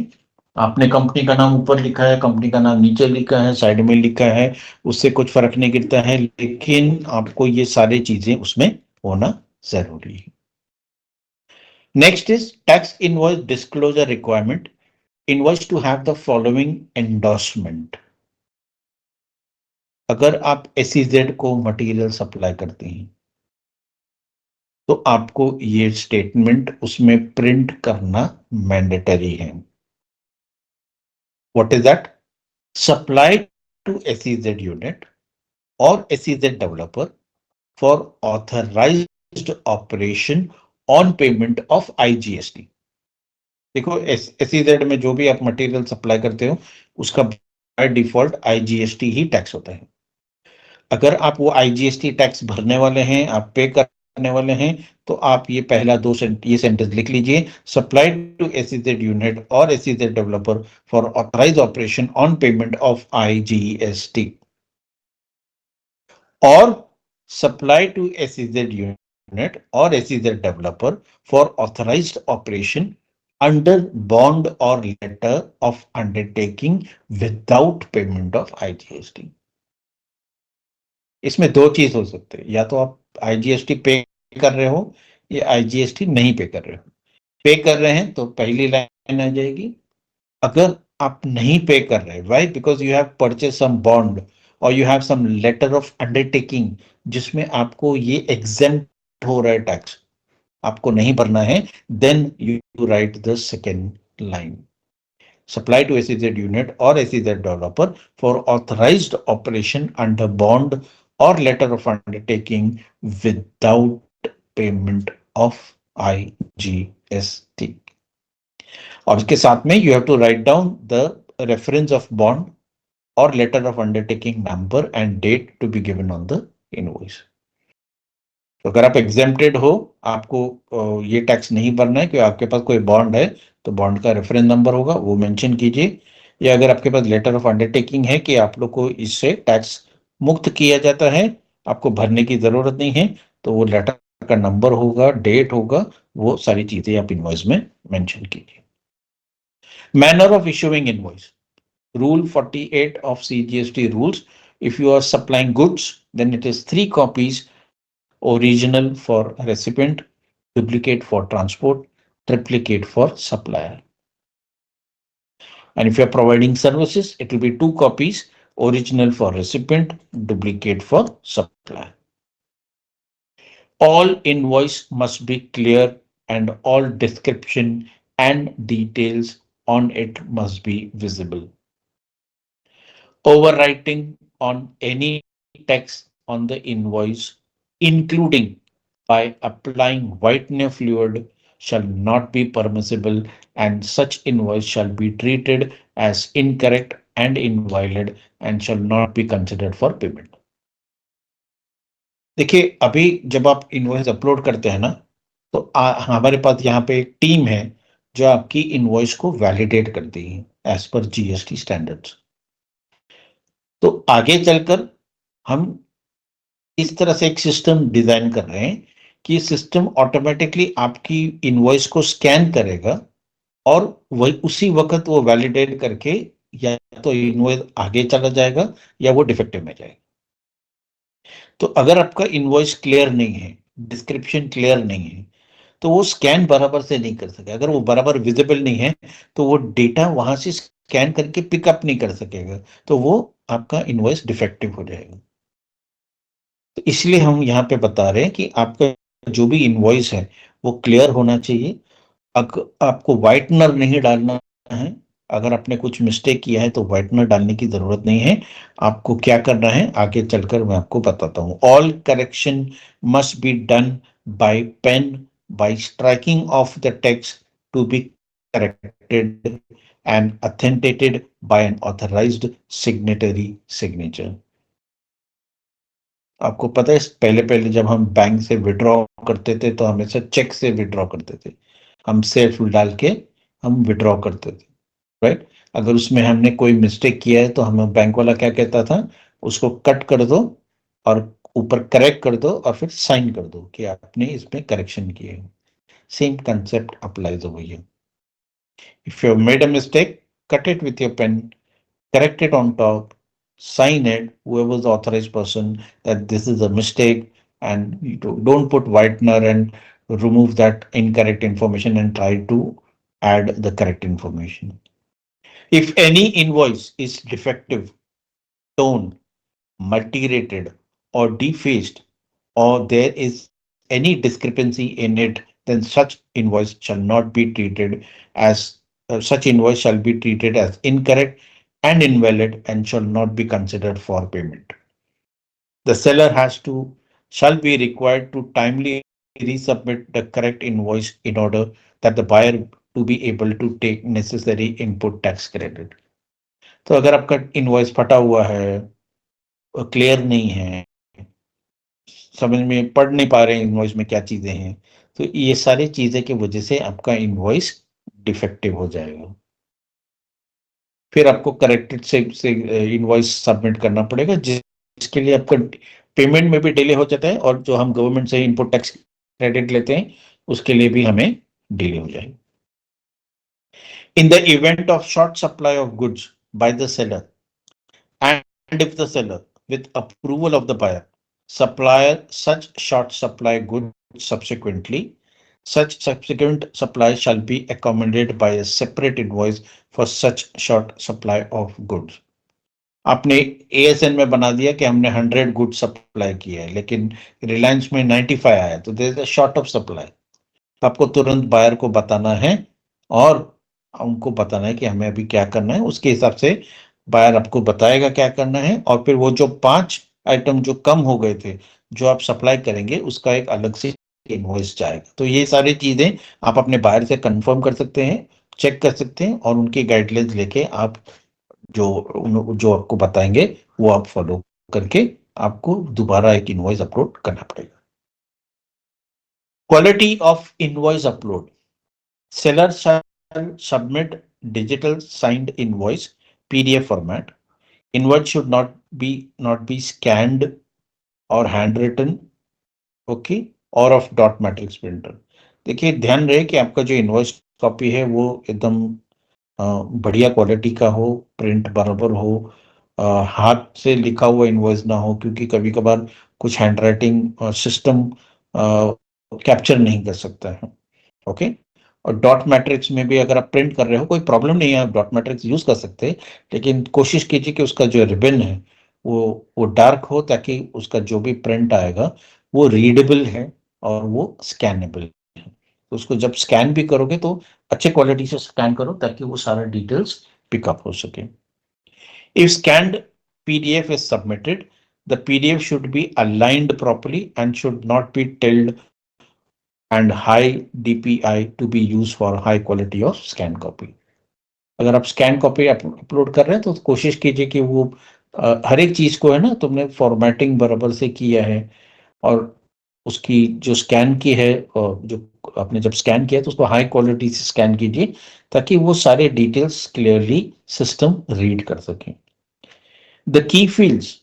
आपने company का नाम ऊपर लिखा है, company का नाम नीचे लिखा है, साइड में लिखा है, उससे कुछ फर्क नहीं गिरता है, लेकिन आपको ये सारी चीजें उसमें होना जरूरी है. Next is tax invoice disclosure requirement. Invoice to have the following endorsement. अगर आप SEZ को मटेरियल सप्लाई करते हैं तो आपको ये स्टेटमेंट उसमें प्रिंट करना मैंडेटरी है. What is that? Supply to SEZ unit or SEZ developer for authorized operation on payment of IGST. देखो SEZ में जो भी आप मटेरियल सप्लाई करते हो उसका by default IGST he tax होता है. अगर आप वो IGST टैक्स भरने वाले हैं, आप पे करने वाले हैं, तो आप ये पहला ये सेंटेंस लिख लीजिए. सप्लाई टू SEZ यूनिट और SEZ developer for authorise operation on payment of IGST or supply to SEZ unit or SEZ developer for authorized operation under bond or letter of undertaking without payment of IGST. इसमें दो चीज हो सकते हैं, या तो आप IGST पे कर रहे हो या IGST नहीं पे कर रहे हो. पे कर रहे हैं तो पहली लाइन आ जाएगी. अगर आप नहीं पे कर रहे, why? Because you have purchase some bond और you have some letter of undertaking जिसमें आपको ये एग्जेम्प्ट हो रहा है टैक्स, आपको नहीं भरना है, then you write the second line. Supply to SEZ unit or SEZ developer for authorized operation under bond or letter of undertaking without payment of IGST. और इसके साथ में you have to write down the reference of bond और letter of undertaking number and date to be given on the invoice. तो अगर आप exempted हो, आपको ये टैक्स नहीं भरना है क्योंकि आपके पास कोई बॉन्ड है, तो बॉन्ड का रेफरेंस नंबर होगा, वो मेंशन कीजिए. या अगर आपके पास लेटर ऑफ अंडरटेकिंग है कि आप लोग को इससे टैक्स मुक्त किया जाता है, आपको भरने की जरूरत नहीं है, तो वो लेटर का नंबर होगा, डेट होगा, वो सारी चीजें आप इनवॉइस में मेंशन कीजिए. Manner of issuing invoice. Rule 48 of CGST rules, if you are supplying goods, then it is 3 copies: original for recipient, duplicate for transport, triplicate for supplier. And if you are providing services, it will be 2 copies: original for recipient, duplicate for supplier. All invoice must be clear and all description and details on it must be visible. Overwriting on any text on the invoice, including by applying whitener fluid, shall not be permissible and such invoice shall be treated as incorrect and invalid and shall not be considered for payment. देखिए अभी जब आप invoice upload करते हैं ना, तो हमारे पास यहाँ पे एक टीम है जो आपकी इनवॉइस को वैलिडेट करती है एज पर जीएसटी स्टैंडर्ड्स। तो आगे चलकर हम इस तरह से एक सिस्टम डिजाइन कर रहे हैं कि सिस्टम ऑटोमेटिकली आपकी इनवॉइस को स्कैन करेगा और वही उसी वक्त वो वैलिडेट करके या तो इनवॉइस आगे चला जाएगा या वो डिफेक्टिव में जाएगा। तो अगर आपका इनवॉइस क्लियर नहीं है, डिस्क्रिप्शन क्लियर नहीं है, तो वो स्कैन बराबर से नहीं कर सके। अगर वो बराबर विजिबल नहीं है तो वो डेटा वहां से स्कैन करके पिकअप नहीं कर सकेगा, तो वो आपका इनवॉइस डिफेक्टिव हो जाएगा। तो इसलिए हम यहाँ पे बता रहे हैं कि आपका जो भी इनवॉइस है वो क्लियर होना चाहिए। आपको व्हाइटनर नहीं डालना है। अगर आपने कुछ मिस्टेक किया है तो व्हाइटनर डालने की जरूरत नहीं है। आपको क्या करना है आगे चलकर मैं आपको बताता हूं। All correction must be done by pen by striking off the text to be corrected and authenticated by an authorised signatory signature. आपको पता है पहले पहले जब हम बैंक से विड्रॉ करते थे तो हमेशा चेक से विड्रॉ करते थे। हम सेल्फ डाल के हम विड्रॉ करते थे, राइट। अगर उसमें हमने कोई मिस्टेक किया है तो हमें बैंक वाला क्या कहता था, उसको कट कर दो और ऊपर करेक्ट कर दो और फिर साइन कर दो कि आपने इसमें करेक्शन किए है। Same concept applies over here. If you have made a mistake, cut it with your pen, correct it on top, sign it, whoever's the authorized person, that this is a mistake, and you don't put whitener and remove that incorrect information and try to add the correct information. If any invoice is defective, torn, multi-rated, or defaced, or there is any discrepancy in it, then such invoice shall not be treated as such invoice shall be treated as incorrect and invalid and shall not be considered for payment. The seller shall be required to timely resubmit the correct invoice in order that the buyer to be able to take necessary input tax credit. तो अगर आपका invoice फटा हुआ है, clear नहीं है, समझ में पढ़ नहीं पा रहे हैं इनवॉइस में क्या चीजें हैं, तो ये सारी चीजें की वजह से आपका इनवॉइस डिफेक्टिव हो जाएगा। फिर आपको करेक्टेड से इनवॉइस सबमिट करना पड़ेगा, जिसके लिए आपका पेमेंट में भी डिले हो जाता है और जो हम गवर्नमेंट से इनपुट टैक्स क्रेडिट लेते हैं उसके लिए भी हमें डिले हो जाएगा। In the event of short supply of goods by the seller and if the seller with approval of the buyer supplier such short supply goods subsequently, such subsequent supply shall be accommodated by a separate invoice for such short supply of goods. आपने ASN में बना दिया कि हमने 100 good supply किया है, लेकिन रिलायंस में 95 आया, तो there is a short of supply. आपको तुरंत बायर को बताना है और उनको बताना है कि हमें अभी क्या करना है। उसके हिसाब से बायर आपको बताएगा क्या करना है, और फिर वो जो 5 आइटम जो कम हो गए थे जो आप सप्लाई करेंगे उसका एक अलग से इनवॉइस जाएगा। तो ये सारी चीजें आप अपने बायर से कंफर्म कर सकते हैं, चेक कर सकते हैं, और उनकी गाइडलाइंस लेके आप जो आपको बताएंगे वो आप फॉलो करके आपको दोबारा एक इनवॉइस अपलोड करना पड़ेगा। Quality of invoice upload. Seller shall submit digital signed invoice PDF format. Invoice should not be scanned or handwritten, okay, or of dot matrix printer. देखिए ध्यान रहे कि आपका जो इनवॉइस कॉपी है वो एकदम बढ़िया क्वालिटी का हो, प्रिंट बराबर हो, हाथ से लिखा हुआ इनवॉइस ना हो, क्योंकि कभी कभार कुछ हैंडराइटिंग सिस्टम कैप्चर नहीं कर सकता है, ओके। और डॉट मैट्रिक्स में भी अगर आप प्रिंट कर रहे हो कोई प्रॉब्लम नहीं है, आप डॉट मैट्रिक्स यूज कर सकते हैं, लेकिन कोशिश कीजिए कि उसका जो रिबन है वो डार्क हो, ताकि उसका जो भी प्रिंट आएगा वो रीडेबल है और वो स्कैनेबल है। तो उसको जब स्कैन भी करोगे तो अच्छे क्वालिटी से स्कैन करो ताकि वो सारा डिटेल्स पिकअप हो सके। If scanned PDF is submitted, the PDF should be aligned properly and should not be tiled and high DPI to be used for high quality of scan copy. अगर आप scan copy upload कर रहे हैं तो कोशिश कीजिए कि वो हर एक चीज को है ना तुमने फॉर्मेटिंग बराबर से किया है, और उसकी जो स्कैन की है, और जो आपने जब स्कैन किया तो उसको हाई क्वालिटी से स्कैन कीजिए ताकि वो सारे डिटेल्स क्लियरली सिस्टम रीड कर सके. The key fields: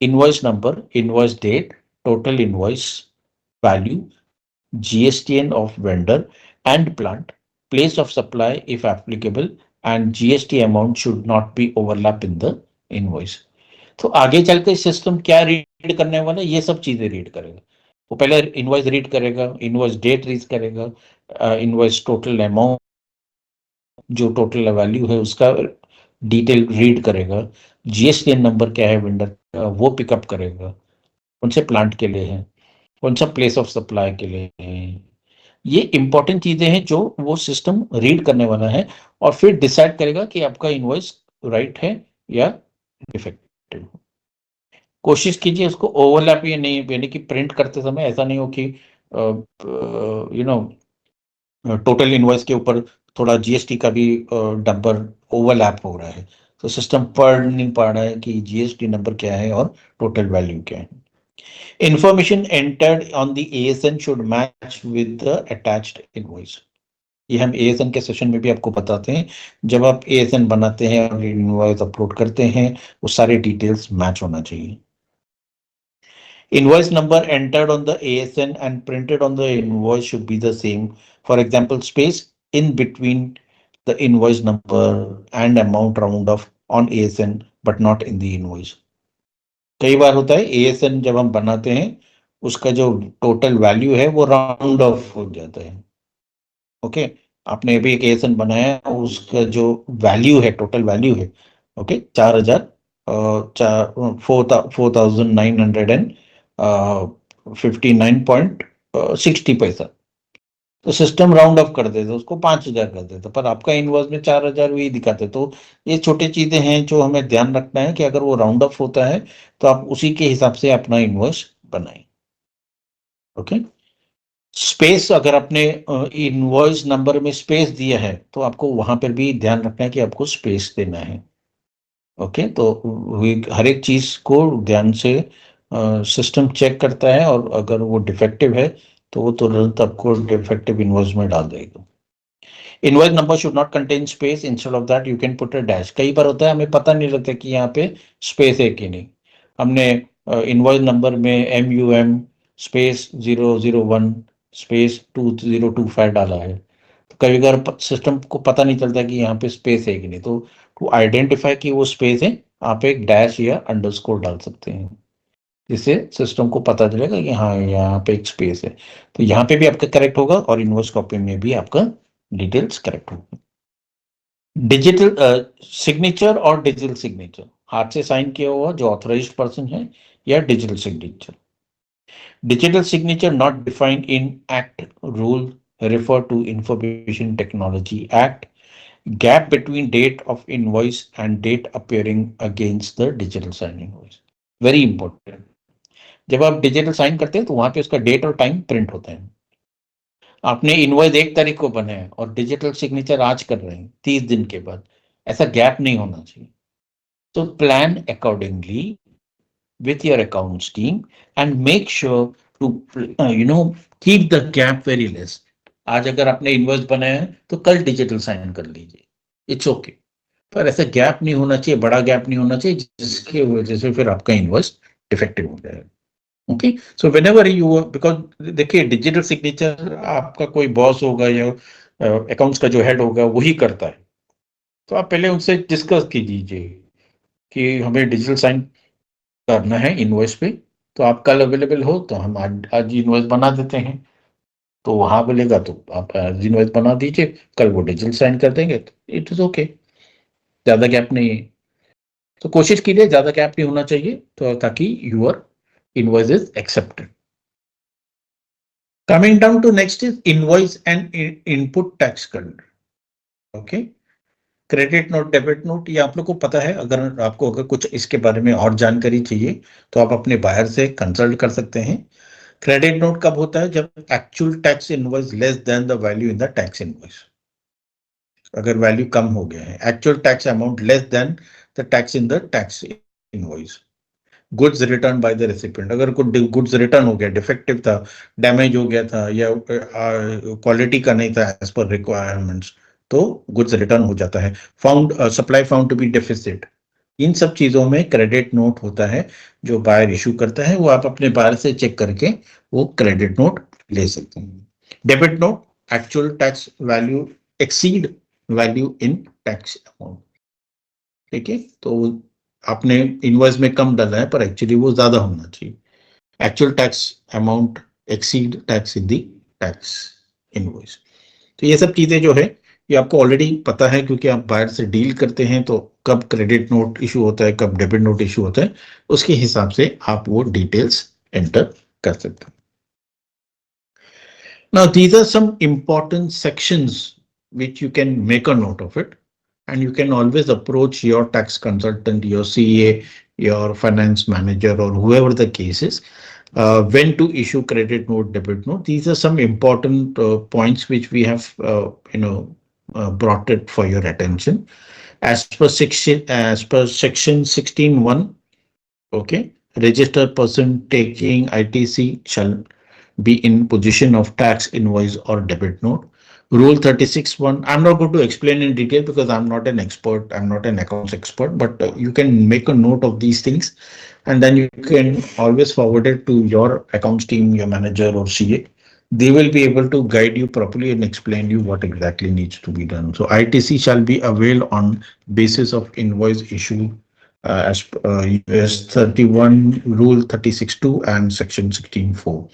invoice number, invoice date, total invoice value, GSTN of vendor and plant, place of supply if applicable, and GST amount should not be overlap in the invoice. तो आगे चल के system क्या read करने वाला है, ये सब चीजें रीड करेगा. वो पहले इनवॉइस रीड करेगा, इनवॉइस डेट रीड करेगा, इनवॉइस टोटल अमाउंट, जो टोटल वैल्यू है उसका डिटेल रीड करेगा, GSTN नंबर क्या है वेंडर का वो पिकअप करेगा, कौन से प्लांट के लिए है, कौन सा प्लेस ऑफ सप्लाई के लिए है. ये इंपॉर्टेंट चीजें हैं जो वो सिस्टम रीड करने वाला है, और फिर डिसाइड करेगा कि आपका इनवॉइस राइट है या डिफेक्टिव. कोशिश कीजिए उसको ओवरलैप या नहीं, यानी कि प्रिंट करते समय ऐसा नहीं हो कि यू नो टोटल इनवॉइस के ऊपर थोड़ा GST का भी नंबर ओवरलैप हो रहा है, तो सिस्टम पढ़ नहीं पा रहा है कि GST नंबर क्या है और टोटल वैल्यू क्या है. Information entered on the ASN should match with the attached invoice. ये हम ASN के सेशन में भी आपको बताते हैं. जब आप ASN बनाते हैं और इनवॉइस अपलोड करते हैं, वो सारे डिटेल्स मैच होना चाहिए. Invoice number entered on the ASN and printed on the invoice should be the same. For example, space in between the invoice number and amount round off on ASN but not in the invoice. कई बार होता है ASN जब हम बनाते हैं उसका जो total value है वो राउंड ऑफ हो जाता है. ओके, आपने अभी एक ASN बनाया, उसका जो वैल्यू है, टोटल वैल्यू है, ओके, 4,000 4,959.60 तो सिस्टम राउंड ऑफ कर देता, उसको 5,000 कर देता, पर आपका इनवॉइस में 4,000 वही दिखाते. तो ये छोटी चीजें हैं जो हमें ध्यान रखना है कि अगर वो राउंड ऑफ होता है तो आप उसी के हिसाब से अपना इनवॉइस बनाएं. ओके, स्पेस, अगर आपने इनवॉइस नंबर में स्पेस दिया है तो आपको वहां पर भी ध्यान रखना है कि आपको स्पेस देना है. ओके, तो हर एक चीज को ध्यान से सिस्टम चेक करता है, और अगर वो डिफेक्टिव है तो वो तुरंत आपको डिफेक्टिव इनवॉइस में डाल देगा. Invoice number should not contain space, instead of that you can put a dash. कई बार होता है हमें पता नहीं लगता कि यहाँ पे स्पेस है कि नहीं. हमने इनवॉइस नंबर में MUM स्पेस 001 स्पेस 2025 डाला है, तो कई बार सिस्टम को पता नहीं चलता कि यहाँ पे स्पेस है कि नहीं. तो टू आइडेंटिफाई कि वो स्पेस है, आप एक डैश या अंडरस्कोर डाल सकते हैं, जिससे सिस्टम को पता चलेगा कि हाँ यहाँ पे एक स्पेस है. तो यहाँ पे भी आपका करेक्ट होगा और इनवॉइस कॉपी में भी आपका डिटेल्स करेक्ट होगा. डिजिटल सिग्नेचर और डिजिटल सिग्नेचर, हाथ से साइन किया हुआ जो ऑथराइज्ड पर्सन है, या digital signature. Digital signature not defined in Act rule refer to Information Technology Act. Gap between date of invoice and date appearing against the digital sign invoice. Very important. जब आप digital sign करते हैं तो वहां पे उसका date और time print होता है. आपने इनवॉइस 1 तारीख को बनाया और डिजिटल सिग्नेचर आज कर रहे हैं 30 दिन के बाद, ऐसा गैप नहीं होना चाहिए. तो plan accordingly with your accounts team and make sure to keep the gap very less. आज अगर आपने इनवॉइस बनाया है तो कल डिजिटल साइन कर लीजिए, इट्स ओके. पर ऐसा गैप नहीं होना चाहिए, बड़ा गैप नहीं होना चाहिए जिसके वजह से फिर आपका इनवॉइस डिफेक्टिव हो जाएगा. Okay, so whenever you, because देखिए डिजिटल सिग्नेचर आपका कोई बॉस होगा या अकाउंट्स का जो हेड होगा वही करता है, तो आप पहले उनसे डिस्कस कीजिए कि हमें डिजिटल साइन करना है इनवॉइस पे, तो आप कल अवेलेबल हो तो हम आज इनवॉइस बना देते हैं. तो वहां मिलेगा तो आप आज इनवॉइस बना दीजिए, कल वो डिजिटल साइन कर देंगे, तो इट इज ओके. ज्यादा गैप नहीं है, तो कोशिश कीजिए ज्यादा गैप नहीं होना चाहिए, तो ताकि your invoice is accepted. Coming down to next is invoice and input tax calendar. Okay, credit note, debit note, ये आप लोग को पता है. अगर कुछ इसके बारे में और जानकारी चाहिए तो आप अपने बायर से कंसल्ट कर सकते हैं. क्रेडिट नोट कब होता है? जब actual tax invoice less than the value in the tax invoice. अगर वैल्यू कम हो गया है, actual tax amount less than the tax in the tax invoice, goods return by the recipient, अगर कुछ गुड्स रिटर्न हो गया, डिफेक्टिव था, damage हो गया था, या क्वालिटी का नहीं था एज पर रिक्वायरमेंट्स, तो गुड्स रिटर्न हो जाता है। Found supply found to be deficit, इन सब चीजों में क्रेडिट नोट होता है जो बायर इशू करता है, वो आप अपने बायर से चेक करके वो क्रेडिट नोट ले सकते हैं। Debit note, actual tax value exceed value in tax amount, ठीक है, तो आपने इनवॉइस में कम डाला है पर एक्चुअली वो ज्यादा होना चाहिए। Actual tax amount exceed tax in the tax invoice. तो ये सब चीजें जो है ये आपको ऑलरेडी पता है, क्योंकि आप बाहर से डील करते हैं, तो कब क्रेडिट नोट इशू होता है, कब डेबिट नोट इशू होता है, उसके हिसाब से आप वो डिटेल्स एंटर कर सकते हैं। Now these are some important sections which you can make a note of it, and you can always approach your tax consultant, your CA, your finance manager, or whoever the case is, when to issue credit note, debit note. These are some important points which we have, brought it for your attention. As per section 16(1), okay, registered person taking ITC shall be in possession of tax invoice or debit note. Rule 36(1), I'm not going to explain in detail because I'm not an expert, I'm not an accounts expert, but you can make a note of these things, and then you can always forward it to your accounts team, your manager or CA. They will be able to guide you properly and explain you what exactly needs to be done. So ITC shall be availed on basis of invoice issue as US 31 Rule 36(2) and Section 16(4).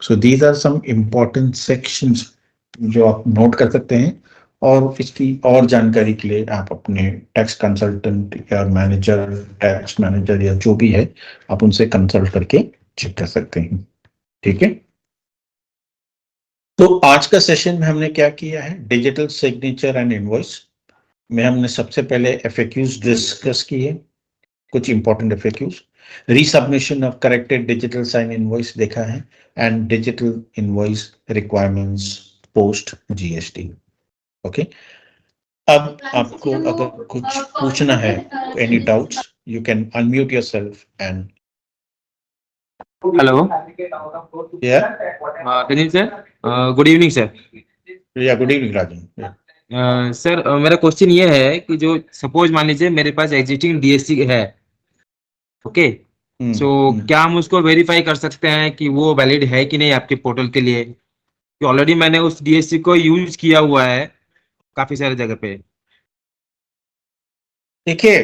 So these are some important sections जो आप note कर सकते हैं, और इसकी और जानकारी के लिए आप अपने टैक्स कंसल्टेंट या मैनेजर, टैक्स मैनेजर या जो भी है, आप उनसे कंसल्ट करके चेक कर सकते हैं, ठीक है। तो आज का सेशन में हमने क्या किया है, डिजिटल सिग्नेचर एंड इनवॉइस में हमने सबसे पहले एफएक्यूज डिस्कस किए, कुछ important FAQs, resubmission of corrected digital sign invoice देखा है, and digital invoice requirements post GST, okay. अब आपको अगर कुछ पूछना है, any doubts, you can unmute yourself and hello yeah Ranjit sir, good evening sir. Good evening Rajan. Sir मेरा question ये है कि जो सपोज मान लीजिए मेरे पास एग्जिस्टिंग डीएससी है, ओके, सो क्या हम उसको वेरीफाई कर सकते हैं कि वो वैलिड है कि नहीं आपके पोर्टल के लिए, कि ऑलरेडी मैंने उस डीएससी को यूज किया हुआ है काफी सारी जगह पे। देखिए,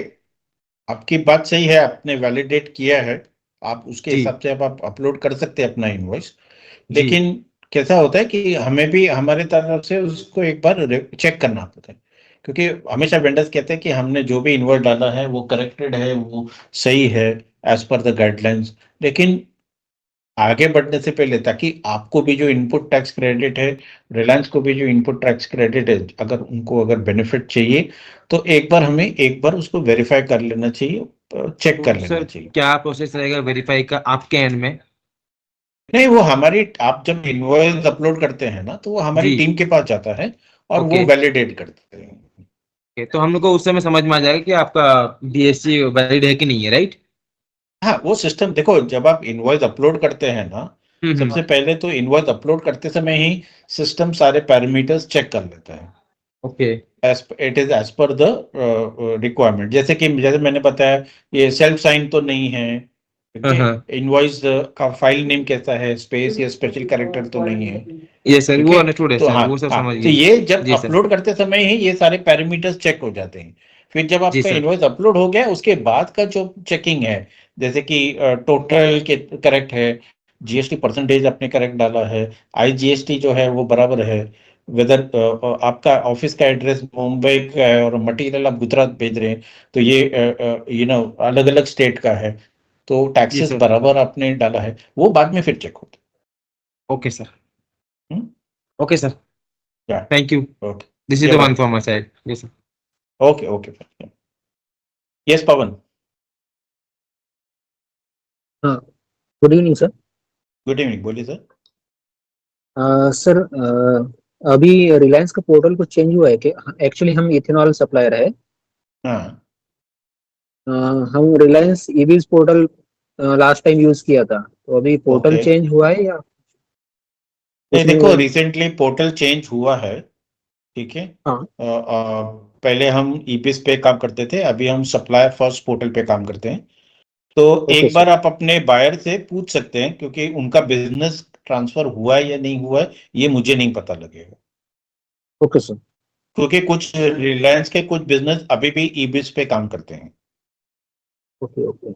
आपकी बात सही है, आपने वैलिडेट किया है, आप उसके जी हिसाब से अब आप अपलोड कर सकते हैं अपना इनवॉइस, जी लेकिन कैसा होता है कि हमें भी हमारे तरफ से उसको एक बार चेक करना पड़ता है, क्योंकि हमेशा वेंडर्स कहते हैं कि हमने जो भी इनवॉइस डाला है वो करेक्टेड है, वो सही है एज पर द गाइडलाइंस, लेकिन आगे बढ़ने से पहले, ताकि आपको भी जो इनपुट टैक्स क्रेडिट है, रिलायंस को भी जो इनपुट टैक्स क्रेडिट है, अगर उनको अगर बेनिफिट चाहिए, तो एक बार हमें एक बार उसको वेरीफाई कर लेना चाहिए, चेक कर तो लेना सर चाहिए। क्या प्रोसेस रहेगा वेरीफाई का आपके एंड में? नहीं, वो हमारी, आप जब इनवॉइस अपलोड करते हैं ना, तो वो हमारी जी टीम के पास जाता है और वो ओके वैलिडेट करते हैं। तो हम लोग को उस समय समझ में आ जाएगा कि आपका डीएससी वैलिड है कि नहीं है, राइट? हाँ, वो सिस्टम देखो, जब आप इनवॉइस अपलोड करते हैं ना, हम्म। सबसे पहले तो इनवॉइस अपलोड करते समय ही सिस्टम सारे पैरामीटर्स चेक कर लेता है, okay it is as per the requirement. जैसे कि जैसे मैंने बताया, ये सेल्फ साइन तो नहीं है, हाँ ओके, हाँ इनवॉइस का फाइल नेम कैसा है, स्पेस या स्पेशल कैरेक्टर तो नहीं है, ये सर ठीक वो है। अंडरस्टूड है तो सर, हाँ, वो सब हाँ, समझ तो गए। ये जब जी सर। अपलोड करते समय ही ये सारे पैरामीटर्स चेक हो जाते हैं। फिर जब जी आपका सर। इनवॉइस अपलोड हो गया, उसके बाद का जो चेकिंग है, जैसे कि टोटल के करेक्ट है, जीएसटी परसेंटेज आपने करेक्ट डाला है, आईजीएसटी जो है वो बराबर है, वेदर आपका ऑफिस का एड्रेस मुंबई का है और मटेरियल आप गुजरात भेज रहे हैं, तो ये अलग अलग स्टेट का है, तो जी टैक्सेस सर। बराबर आपने डाला है, वो बाद में फिर चेक होता ओके सर। है। Okay sir. Yeah thank you. Okay, this is yeah the one welcome, from my side. जी sir. Okay okay, yes Pavan, हाँ, good evening sir. Good evening, बोलिए सर। सर, अभी रिलायंस का पोर्टल कुछ चेंज हुआ है कि एक्चुअली हम इथेनॉल सप्लायर है। हाँ हम Reliance EVs portal last time use किया था, तो अभी पोर्टल ओके। चेंज हुआ है या नहीं देखो, उसमें? रिसेंटली पोर्टल चेंज हुआ है, ठीक है। हाँ। पहले हम ईबिस पे काम करते थे, अभी हम सप्लायर फर्स्ट पोर्टल पे काम करते हैं। तो ओके एक बार सर। आप अपने बायर से पूछ सकते हैं, क्योंकि उनका बिजनेस ट्रांसफर हुआ है या नहीं हुआ है ये मुझे नहीं पता लगेगा, ओके सर। क्योंकि कुछ रिलायंस के कुछ बिजनेस अभी भी ईबिस पे काम करते हैं। Okay okay.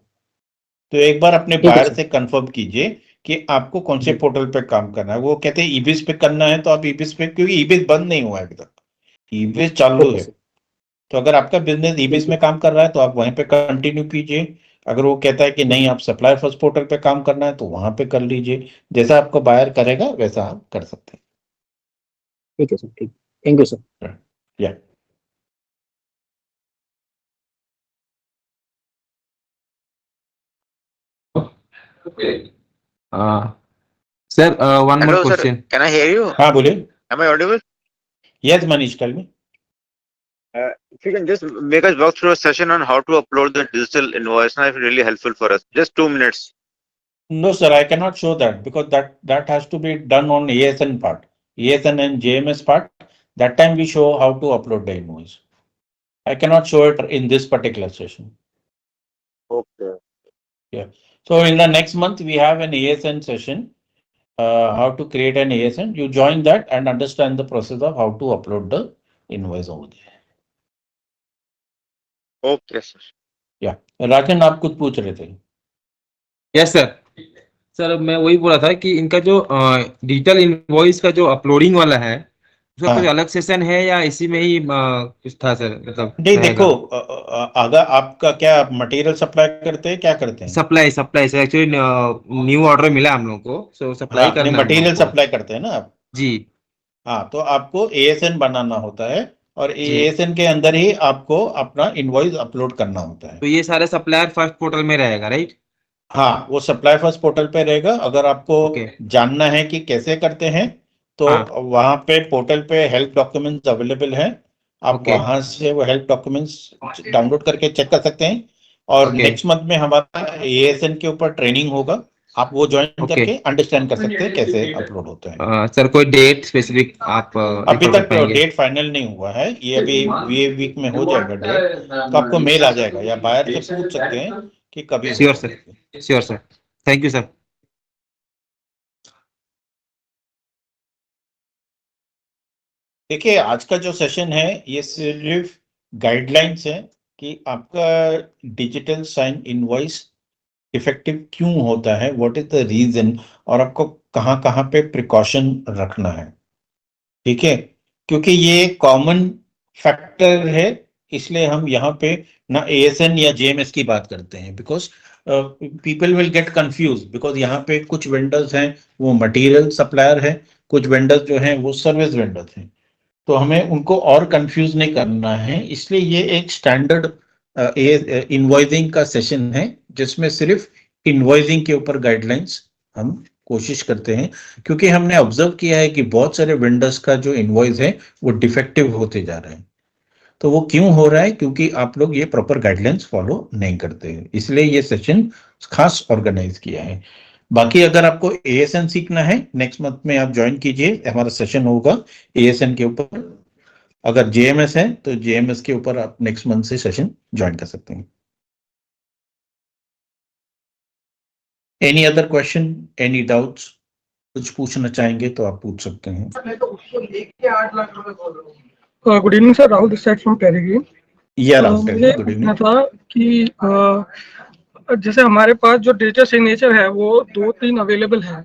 तो एक बार अपने ठीक है बायर सर। से कंफर्म कीजिए कि आपको कौन से जी। पोर्टल पे काम करना है। वो कहते हैं ईबिस पे करना है तो आप ईबिस पे, क्योंकि ईबिस बंद नहीं हुआ है अभी तक, ईबिस चालू ओके है। सर। तो अगर आपका बिजनेस ईबिस ठीक है। में काम कर रहा है तो आप वहीं पे कंटिन्यू कीजिए। अगर वो कहता है कि नहीं आप सप्लायर फर्स्ट पोर्टल पे काम करना है तो वहां पे कर लीजिए। जैसा आपको बायर करेगा वैसा आप कर सकते ठीक है सर। ठीक। Thank you sir. हैं। या sir one more Hello, sir. Question. Can I hear you? हाँ बोलिए। Am I audible? Yes Manish, tell me. If you can just make us walk through a session on how to upload the digital invoice, now, if really helpful for us. Just 2 minutes. No, sir, I cannot show that because that has to be done on ASN part, ASN and JMS part. That time we show how to upload the invoice. I cannot show it in this particular session. Okay. Yeah. So in the next month we have an ASN session. How to create an ASN. You join that and understand the process of how to upload the invoice over there. Okay, sir. Yeah. राजन, आप कुछ पूछ रहे थे? Yes sir. Sir मैं वही बोला था कि इनका जो डिजिटल इनवॉइस का जो अपलोडिंग वाला है उसका कुछ हाँ। अलग सेशन है या इसी में ही कुछ था सर, मतलब नहीं देखो, रहेगा? अगर आपका क्या मटेरियल सप्लाई करते हैं, क्या करते हैं? Supply supply sir, actually new order मिला हम लोग को, सो सप्लाई हाँ, नहीं करना है हम लोग मटेरियल को। सप्लाई करते हैं ना आप। जी हाँ, तो आपको एएसएन बनाना होता है और जी। एएसएन के अंदर ही आपको अपना इनवॉइस अपलोड करना होता है। तो ये सारे सप्लायर फर्स्ट पोर्टल में रहेगा, राइट? हाँ, वो सप्लाई फर्स्ट पोर्टल पे रहेगा। अगर आपको ओके। जानना है कि कैसे करते हैं तो हाँ। वहाँ पे पोर्टल पे हेल्प डॉक्यूमेंट्स अवेलेबल हैं। आप ओके वहाँ से वो हेल्प डॉक्यूमेंट्स डाउनलोड करके चेक कर सकते हैं। और ओके नेक्स्ट मंथ में हमारा एएसएन के ऊपर ट्रेनिंग होगा, आप वो ज्वाइन ओके। करके अंडरस्टैंड कर सकते हैं कैसे अपलोड होता है। सर कोई डेट स्पेसिफिक आप अभी रिकॉर्ड कर तक पाएंगे? डेट फाइनल नहीं हुआ है, ये अभी ये वीक में हो जाएगा डेट। तो आपको मेल आ जाएगा या बायर से पूछ सकते हैं कि कभी श्योर होगा। Sir, sure sir. Thank you sir. देखिए, आज का जो सेशन है ये सिर्फ गाइडलाइंस है कि आपका डिजिटल साइन इनवॉइस इफेक्टिव क्यों होता है, व्हाट इज द रीजन, और आपको कहाँ कहाँ पे प्रिकॉशन रखना है, ठीक है। क्योंकि ये कॉमन फैक्टर है, इसलिए हम यहाँ पे ना एएसएन या जेएमएस की बात करते हैं, because people will get confuse. Because यहाँ पे कुछ वेंडर्स हैं वो मटेरियल सप्लायर है, कुछ वेंडर्स जो हैं वो सर्विस वेंडर्स हैं। तो हमें उनको और कंफ्यूज नहीं करना है, इसलिए ये एक स्टैंडर्ड इनवॉइसिंग का सेशन है जिसमें सिर्फ इनवॉइसिंग के ऊपर गाइडलाइंस हम कोशिश करते हैं। क्योंकि हमने ऑब्जर्व किया है कि बहुत सारे वेंडर्स का जो इनवॉइस है वो डिफेक्टिव होते जा रहे हैं। तो वो क्यों हो रहा है? क्योंकि आप लोग ये प्रॉपर गाइडलाइंस फॉलो नहीं करते हैं, इसलिए ये सेशन खास ऑर्गेनाइज किया है। बाकी अगर आपको एएसएन सीखना है, नेक्स्ट मंथ में आप ज्वाइन कीजिए, हमारा सेशन होगा एएसएन के ऊपर। अगर जेएमएस है तो जेएमएस के ऊपर आप नेक्स्ट मंथ से सेशन ज्वाइन कर सकते हैं। Any other question, any doubts, कुछ पूछना चाहेंगे तो आप पूछ सकते हैं। Good evening sir, Rahul this side from Peregrine. Yeah Rahul, मुझे गुड पूछना इवनिंग। था कि जैसे हमारे पास जो डिजिटल सिग्नेचर है वो 2-3 अवेलेबल है,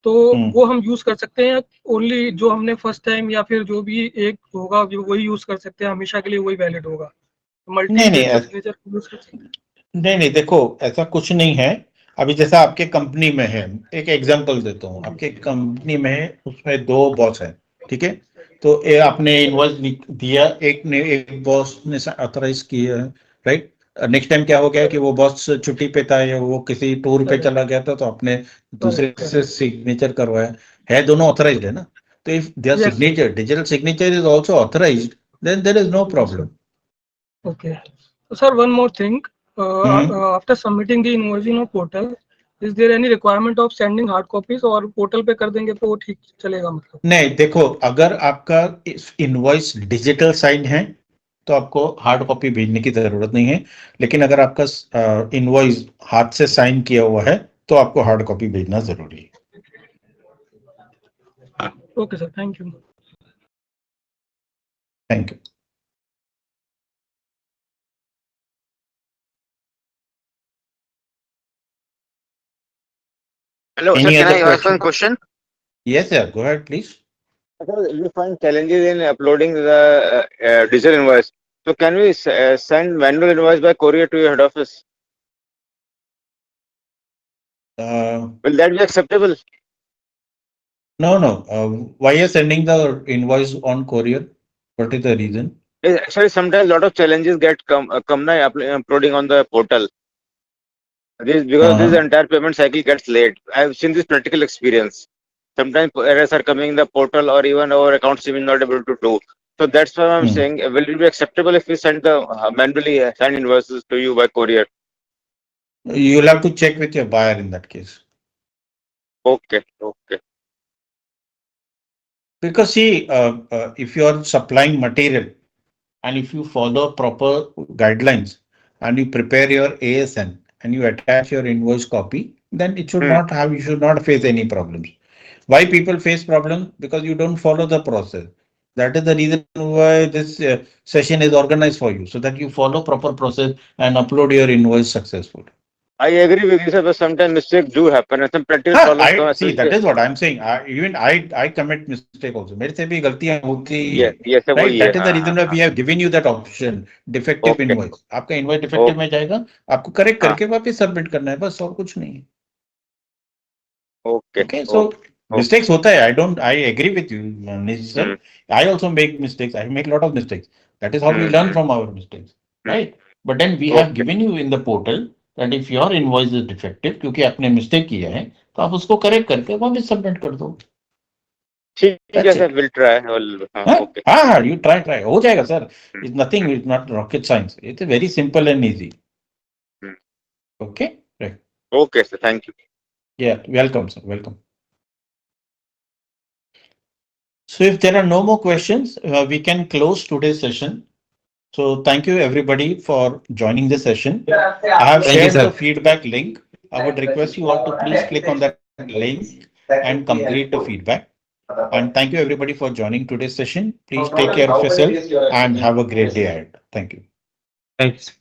तो वो हम यूज कर सकते हैं ओनली जो हमने फर्स्ट टाइम, या फिर जो भी एक होगा वही यूज कर सकते हैं, हमेशा के लिए वही वैलिड होगा? मल्टी नहीं नहीं डिजिटल सिग्नेचर यूज कर सकते हैं? नहीं नहीं, देखो ऐसा कुछ नहीं है। अभी जैसा आपके कंपनी में है, एक एग्जांपल देता हूँ, आपके कंपनी में है उसमें 2 बॉस है, ठीक है। तो आपने इनवॉइस दिया, एक बॉस ने ऑथराइज किया है, राइट। नेक्स्ट टाइम क्या हो गया कि वो बॉस छुट्टी पे था या वो किसी टूर पे चला गया था, तो आपने दूसरे से सिग्नेचर करवाया है, दोनों ऑथराइज्ड है ना। So if their Yes. signature, digital signature is also authorized, then there is no problem. Okay. So, sir, one more thing. After submitting the invoicing of portal, is there any requirement of sending hard copies और portal पे कर देंगे तो ठीक चलेगा मतलब? नहीं, देखो, अगर आपका इनवॉइस डिजिटल साइन है तो आपको हार्ड कॉपी भेजने की जरूरत नहीं है, लेकिन अगर आपका इनवॉइस हाथ से साइन किया हुआ है तो आपको हार्ड कॉपी भेजना जरूरी है. Okay sir, thank you. Thank you. Hello, sir. Any Can other I ask question? one question? Yes, sir. Go ahead, please. Sir, we find challenges in uploading the digital invoice. So can we send manual invoice by courier to your head office? Will that be acceptable? No, no. Why are you sending the invoice on courier? What is the reason? Actually, sometimes a lot of challenges get uploading on the portal. Because this entire payment cycle gets late. I've seen this practical experience. Sometimes errors are coming in the portal, or even our accounts team is not able to do. So that's why I'm saying, will it be acceptable if we send the manually send invoices to you by courier? You'll have to check with your buyer in that case. Okay, okay. Because see, if you are supplying material and if you follow proper guidelines and you prepare your ASN and you attach your invoice copy, then it should not have, you should not face any problems. Why people face problems? Because you don't follow the process. That is the reason why this session is organized for you, so that you follow proper process and upload your invoice successfully. I agree with you, sir, but sometimes mistakes do happen and some practical problems come. See, that is what I'm saying. I commit mistake also. मेरे से भी गलतियां होती है. Yes, sir, Right? That is the हाँ, reason why we have given you that option. Defective Okay. invoice. आपका invoice defective में जाएगा. आपको correct हाँ. करके वापस submit करना है, बस और कुछ नहीं है. Okay. Okay, so mistakes होता है. I agree with you, Nish sir. I also make mistakes. I make a lot of mistakes. That is how we learn from our mistakes, right? But then we have given you in the portal that if your invoice is defective, क्योंकि आपने mistake किया है, तो आप उसको correct करके वापस submit कर दो. ठीक है That's sir, it. will try. Okay. हाँ, you try. हो जाएगा sir. It's nothing. It's not rocket science. It's very simple and easy. Okay, right. Okay, sir. Thank you. Yeah, welcome, sir. Welcome. So if there are no more questions, we can close today's session. So thank you everybody for joining the session. I have shared the feedback link. I would request you all to please click on that link and complete the feedback. And thank you everybody for joining today's session. Please take care of yourself and have a great day ahead. Thank you. Thanks.